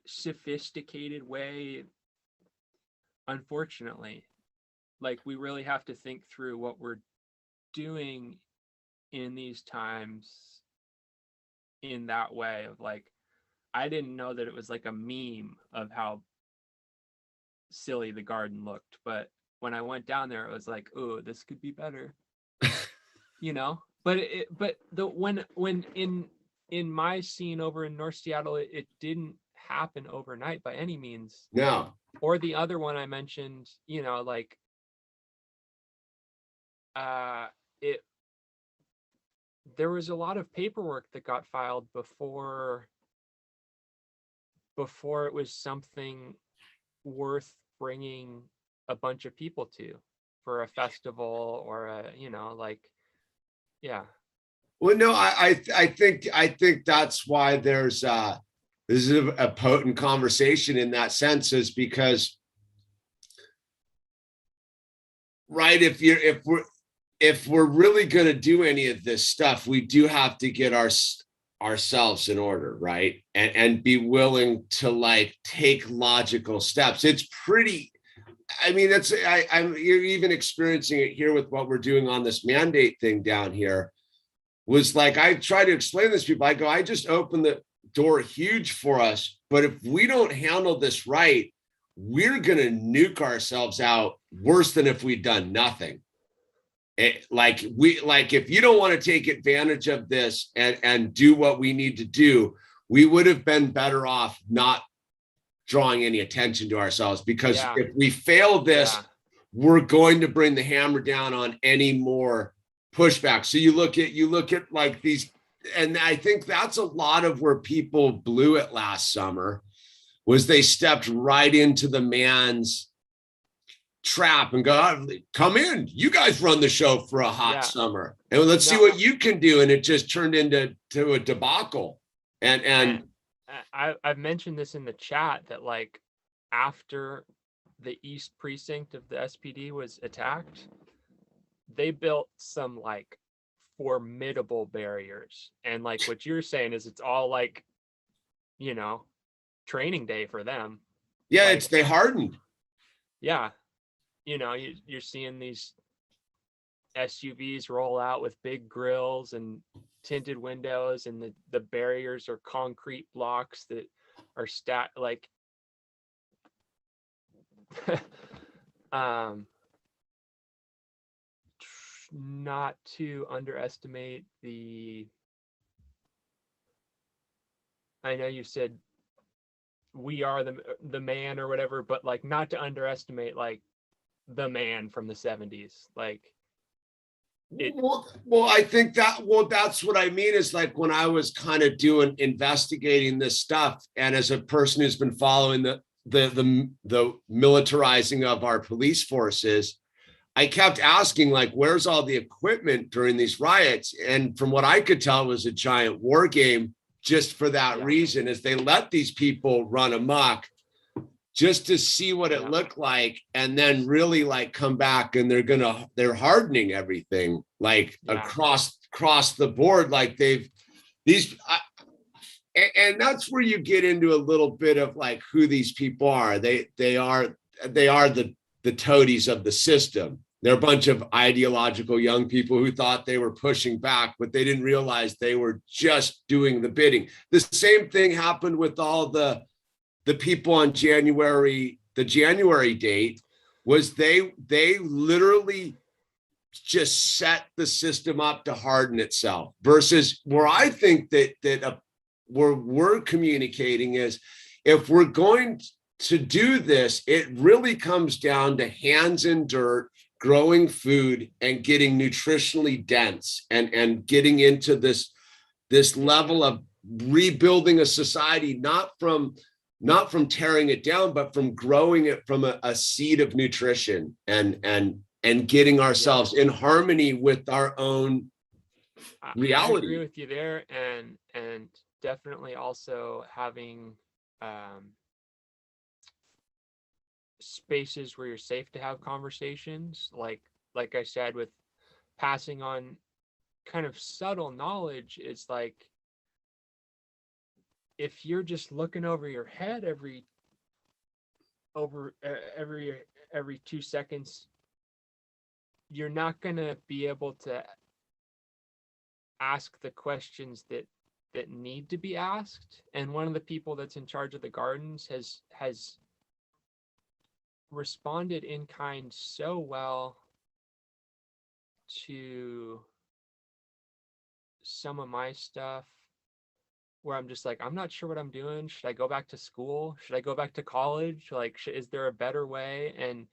sophisticated way, unfortunately. Like we really have to think through what we're doing in these times in that way of like, I didn't know that it was like a meme of how silly the garden looked, but when I went down there, it was like, oh, this could be better. but the when in my scene over in North Seattle, it didn't happen overnight by any means. No. Or the other one I mentioned, it there was a lot of paperwork that got filed before it was something worth bringing a bunch of people to for a festival or yeah. Well, no, I think that's why there's this is a potent conversation in that sense, is because, right, if we're really going to do any of this stuff, we do have to get ourselves in order, right, and be willing to like take logical steps. It's pretty, I mean, you're even experiencing it here with what we're doing on this mandate thing down here. Was like, I try to explain this to people. I go, I just opened the door huge for us, but if we don't handle this right, we're going to nuke ourselves out worse than if we'd done nothing. If you don't want to take advantage of this and do what we need to do, we would have been better off not drawing any attention to ourselves, because if we fail this, we're going to bring the hammer down on any more pushback. So you look at like these, and I think that's a lot of where people blew it last summer, was they stepped right into the man's trap and go, come in, you guys run the show for a hot summer and let's see what you can do. And it just turned into a debacle. And I've mentioned this in the chat that like after the East Precinct of the SPD was attacked, they built some like formidable barriers. And like what you're saying is it's all like, training day for them. Yeah, like, they hardened. Yeah. You're seeing these SUVs roll out with big grills and tinted windows, and the barriers are concrete blocks that are like not to underestimate I know you said we are the man or whatever, but like not to underestimate like the man from the 70s. Like I think that's what I mean, is like when I was kind of investigating this stuff, and as a person who's been following the militarizing of our police forces, I kept asking, like, where's all the equipment during these riots? And from what I could tell, it was a giant war game, just for that reason, is they let these people run amok just to see what it looked like, and then really like come back, and they're hardening everything like across the board. Like and that's where you get into a little bit of like who these people are. They are the toadies of the system. They're a bunch of ideological young people who thought they were pushing back, but they didn't realize they were just doing the bidding. The same thing happened with all the people on the January date, was they literally just set the system up to harden itself, versus where I think that where we're communicating is, if we're going to do this, it really comes down to hands in dirt, growing food, and getting nutritionally dense, and getting into this level of rebuilding a society, not from tearing it down, but from growing it from a seed of nutrition, and getting ourselves in harmony with our own reality. I agree with you there, and definitely also having spaces where you're safe to have conversations, like I said, with passing on kind of subtle knowledge. It's like, if you're just looking over your head every 2 seconds, you're not going to be able to ask the questions that need to be asked. And one of the people that's in charge of the gardens has responded in kind so well to some of my stuff where I'm just like, I'm not sure what I'm doing. Should I go back to school? Should I go back to college? Like, is there a better way? And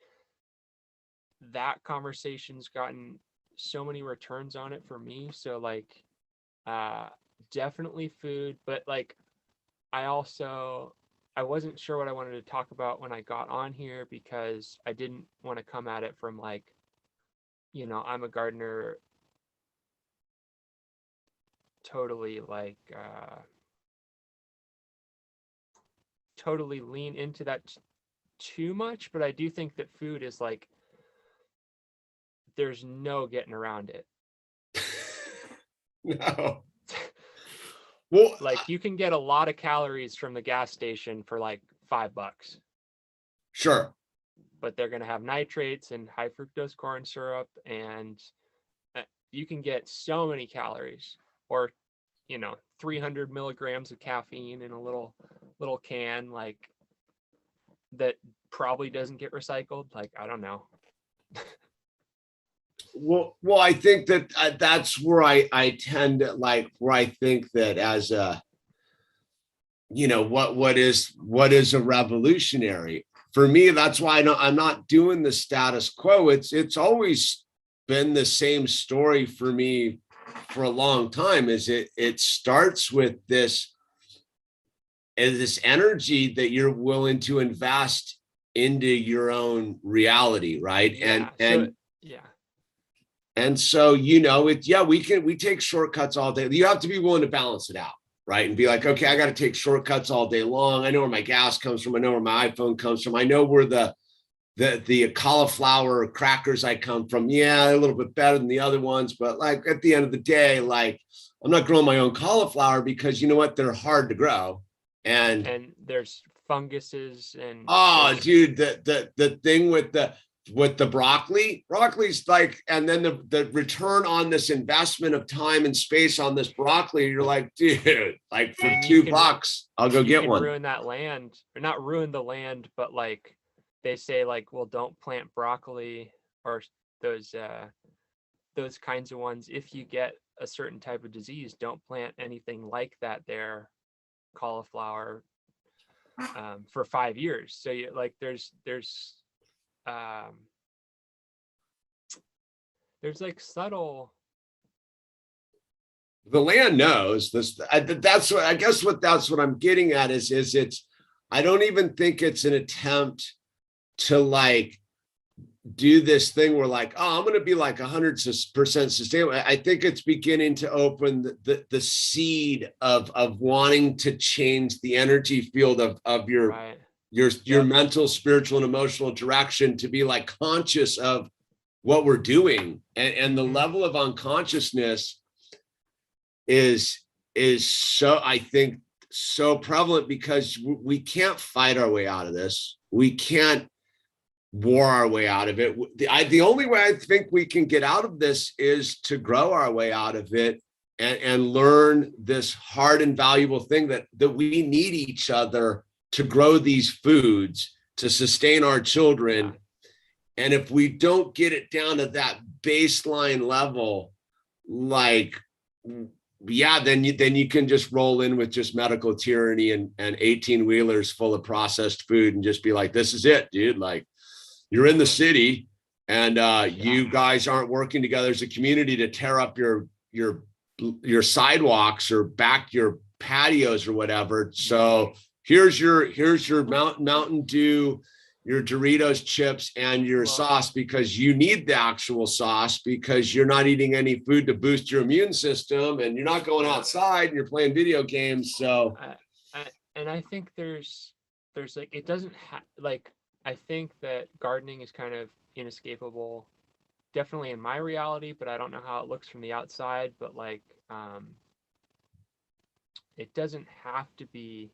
that conversation's gotten so many returns on it for me. So like, uh, definitely food, but like, I wasn't sure what I wanted to talk about when I got on here because I didn't want to come at it from like, I'm a gardener, totally like totally lean into that too much, but I do think that food is like there's no getting around it. No. Well, Like you can get a lot of calories from the gas station for like $5, sure. but they're going to have nitrates and high fructose corn syrup, and you can get so many calories, or 300 milligrams of caffeine in a little can, like that probably doesn't get recycled. Like, I don't know. Well, I think that that's where I tend to like, where I think that as a, what is a revolutionary for me. That's why I'm not doing the status quo. It's always been the same story for me for a long time. Is it starts with this energy that you're willing to invest into your own reality, right? Yeah. Yeah. And so, we take shortcuts all day. You have to be willing to balance it out, right? And be like, okay, I got to take shortcuts all day long. I know where my gas comes from. I know where my iPhone comes from. I know where the cauliflower crackers I come from. Yeah, they're a little bit better than the other ones, but like at the end of the day, like I'm not growing my own cauliflower because you know what? They're hard to grow. And there's funguses and Oh, dude, the thing with the broccoli's like, and then the return on this investment of time and space on this broccoli, you're like, dude, like for $2, I'll go get one. Ruin that land, or not ruin the land, but like they say, like, well, don't plant broccoli or those kinds of ones. If you get a certain type of disease, don't plant anything like that there, cauliflower, for 5 years. So you like um there's like subtle. The land knows this. That's what I guess. That's what I'm getting at is it's. I don't even think it's an attempt to like do this thing where like, oh, I'm going to be like 100% sustainable. I think it's beginning to open the seed of wanting to change the energy field of your Right. your mental, spiritual, and emotional direction to be like conscious of what we're doing, and the level of unconsciousness is so, I think, so prevalent because we can't fight our way out of this. We can't war our way out of it. The only way I think we can get out of this is to grow our way out of it and learn this hard and valuable thing that we need each other to grow these foods to sustain our children. Yeah. And if we don't get it down to that baseline level, like, yeah, then you can just roll in with just medical tyranny and 18 wheelers full of processed food and just be like, this is it, dude. Like, you're in the city and you guys aren't working together as a community to tear up your sidewalks or back your patios or whatever. So here's your Mountain Dew, your Doritos chips, and your sauce, because you need the actual sauce because you're not eating any food to boost your immune system and you're not going outside and you're playing video games. So and I think there's like, it doesn't like, I think that gardening is kind of inescapable, definitely in my reality, but I don't know how it looks from the outside. But like, it doesn't have to be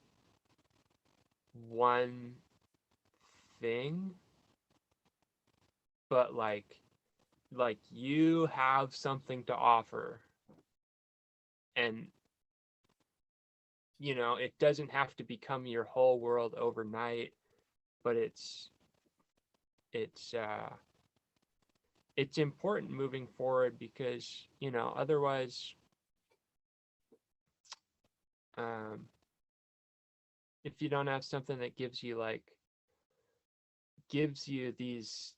one thing, but like you have something to offer, and it doesn't have to become your whole world overnight, but it's important moving forward because otherwise if you don't have something that gives you these,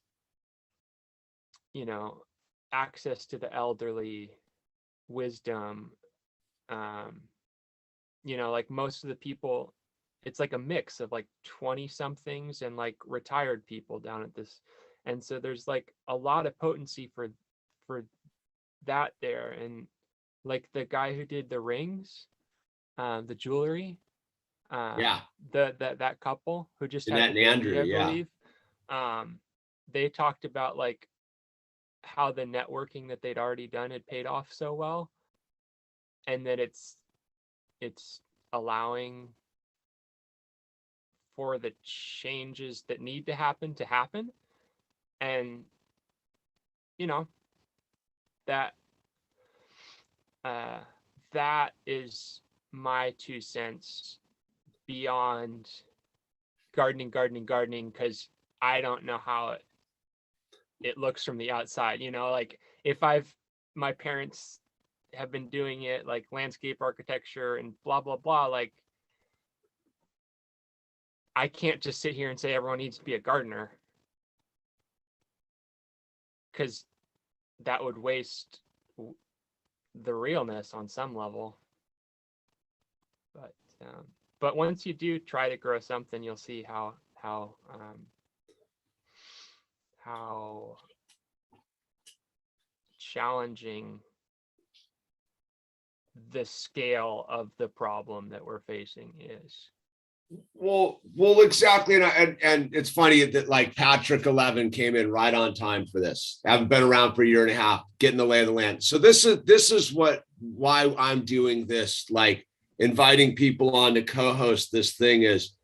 access to the elderly, wisdom, like most of the people, it's like a mix of like 20 somethings and like retired people down at this. And so there's like a lot of potency for that there. And like the guy who did the rings, the jewelry, Yeah. that couple who just had Jeanette the and baby, Andrew. I Yeah. believe, they talked about like how the networking that they'd already done had paid off so well, and that it's allowing for the changes that need to happen. And that that is my 2 cents beyond gardening, because I don't know how it looks from the outside. Like if my parents have been doing it, like landscape architecture and blah blah blah, like I can't just sit here and say everyone needs to be a gardener, because that would waste the realness on some level. But once you do try to grow something, you'll see how challenging the scale of the problem that we're facing is. Well, exactly. And it's funny that like Patrick 11 came in right on time for this. I haven't been around for a year and a half, getting the lay of the land. So this is why I'm doing this, like inviting people on to co-host this thing is,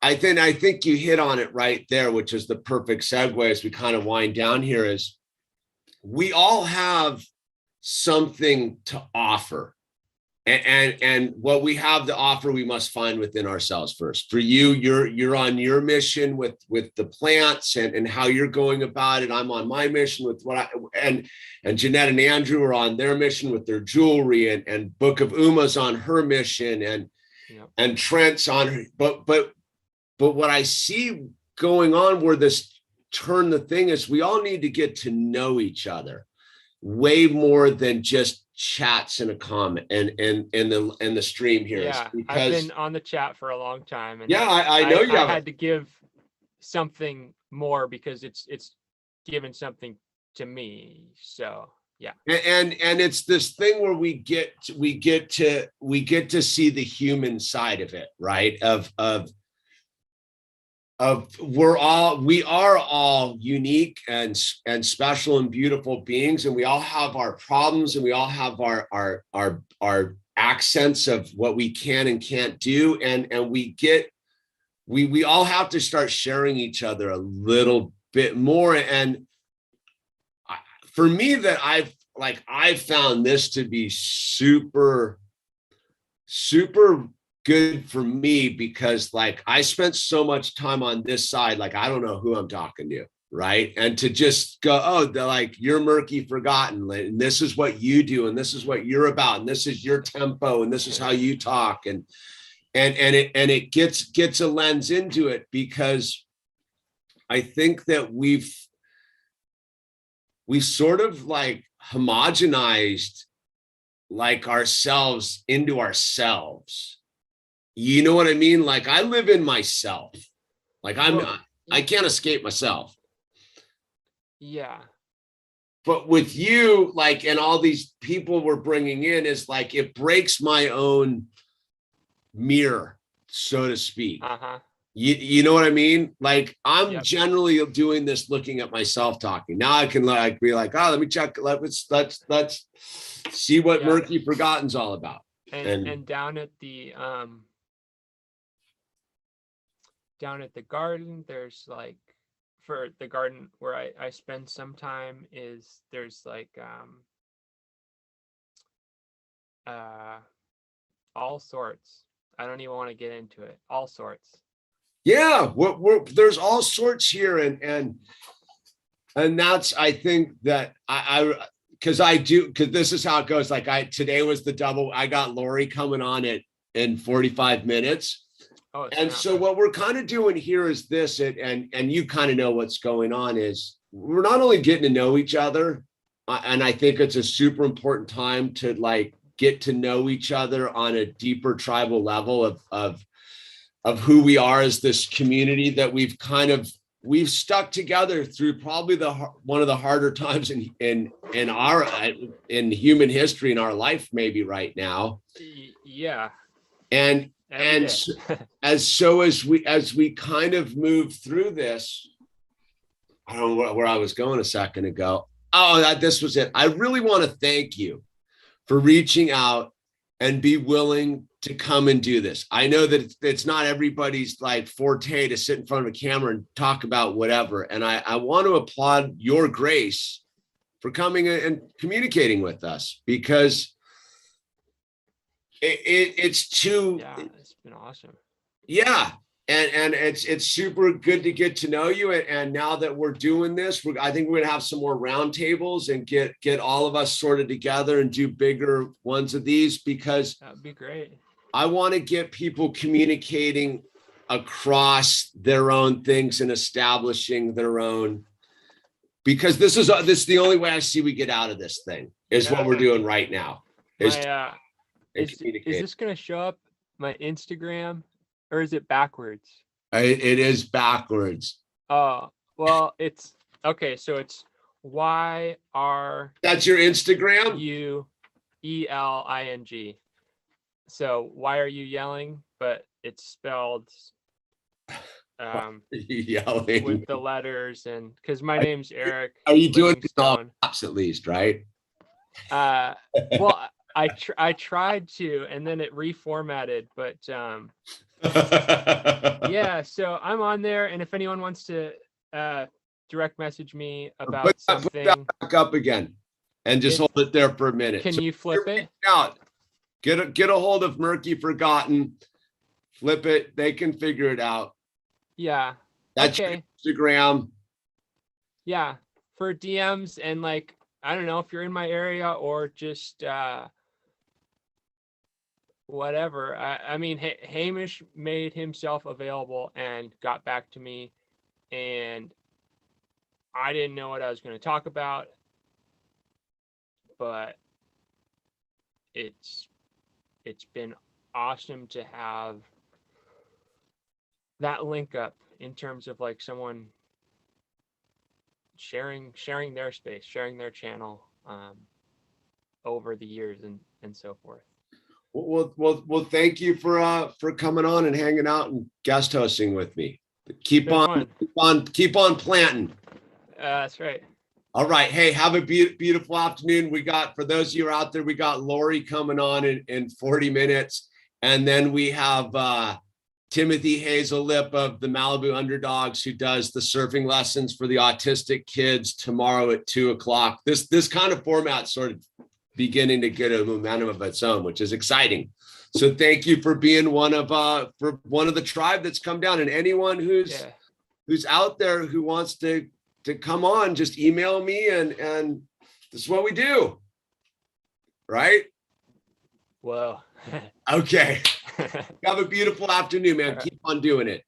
I think you hit on it right there, which is the perfect segue as we kind of wind down here, is we all have something to offer. And what we have to offer, we must find within ourselves first. For you, you're on your mission with the plants and how you're going about it. I'm on my mission with and Jeanette and Andrew are on their mission with their jewelry, and Book of Uma's on her mission, and Trent's on her. But what I see going on where this turn the thing is, we all need to get to know each other way more than just chats in a comment and the stream here. Yeah, because I've been on the chat for a long time, and I know you I had to give something more because it's given something to me. So yeah. And it's this thing where we get to see the human side of it, right? We are all unique and special and beautiful beings, and we all have our problems, and we all have our accents of what we can and can't do, and we all have to start sharing each other a little bit more. And for me, that I've found this to be super good for me, because like I spent so much time on this side, like I don't know who I'm talking to, right? And to just go, oh, they're like, you're murky forgotten, and this is what you do, and this is what you're about, and this is your tempo, and this is how you talk, and it gets a lens into it, because I think that we've sort of like homogenized like ourselves into ourselves. You know what I mean? Like I live in myself. Like I can't escape myself. Yeah. But with you, like, and all these people we're bringing in, is like, it breaks my own mirror, so to speak. You know what I mean? Like I'm generally doing this, looking at myself talking. Now I can like be like, oh, let me check. Let's see what Murky Forgotten's all about. And down at the garden, there's like, for the garden where I spend some time, is there's like all sorts. I don't even want to get into it. All sorts. Yeah, there's all sorts here, and that's, I think that I because this is how it goes. Like today was the double. I got Lori coming on it in 45 minutes. Oh, And so what we're kind of doing here is this, and you kind of know what's going on, is we're not only getting to know each other, and I think it's a super important time to like get to know each other on a deeper tribal level of who we are as this community that we've stuck together through probably one of the harder times in human history in our life, maybe right now. Yeah. And as we kind of move through this, I don't know where I was going a second ago. Oh, this was it. I really want to thank you for reaching out and be willing to come and do this. I know that it's not everybody's like forte to sit in front of a camera and talk about whatever. And I want to applaud your grace for coming and communicating with us, because it's too. Yeah, it's been awesome. Yeah. And it's super good to get to know you. And now that we're doing this, I think we're gonna have some more roundtables and get all of us sorted together and do bigger ones of these, because That'd be great. I want to get people communicating across their own things and establishing their own, because this is the only way I see we get out of this thing is what we're doing right now. Is this gonna show up my Instagram? Or is it backwards? It is backwards. Oh, well, it's okay. So it's YR. That's your Instagram? UELING. So why are you yelling? But it's spelled yelling with the letters, and because my name's Eric. Are you doing it all caps at least, right? Well, I tried to, and then it reformatted, but yeah, so I'm on there, and if anyone wants to direct message me about something, put that back up again and just hold it there for a minute. Can you flip it out? Get a hold of Murky Forgotten, flip it, they can figure it out. Yeah, that's okay. Your Instagram. Yeah, for DMs, and like, I don't know if you're in my area or just whatever. I mean, Hamish made himself available and got back to me, and I didn't know what I was going to talk about, but it's been awesome to have that link up in terms of like someone sharing their space, sharing their channel over the years and so forth. Well, thank you for coming on and hanging out and guest hosting with me. Keep on planting. That's right. All right. Hey, have a beautiful afternoon. For those of you out there, we got Lori coming on in 40 minutes. And then we have Timothy Hazel-Lip of the Malibu Underdogs, who does the surfing lessons for the autistic kids tomorrow at 2:00. This kind of format sort of beginning to get a momentum of its own, which is exciting. So thank you for being one of the tribe that's come down, and anyone who's out there who wants to come on, just email me, and this is what we do. Right? Whoa. Okay. Have a beautiful afternoon, man. Keep on doing it.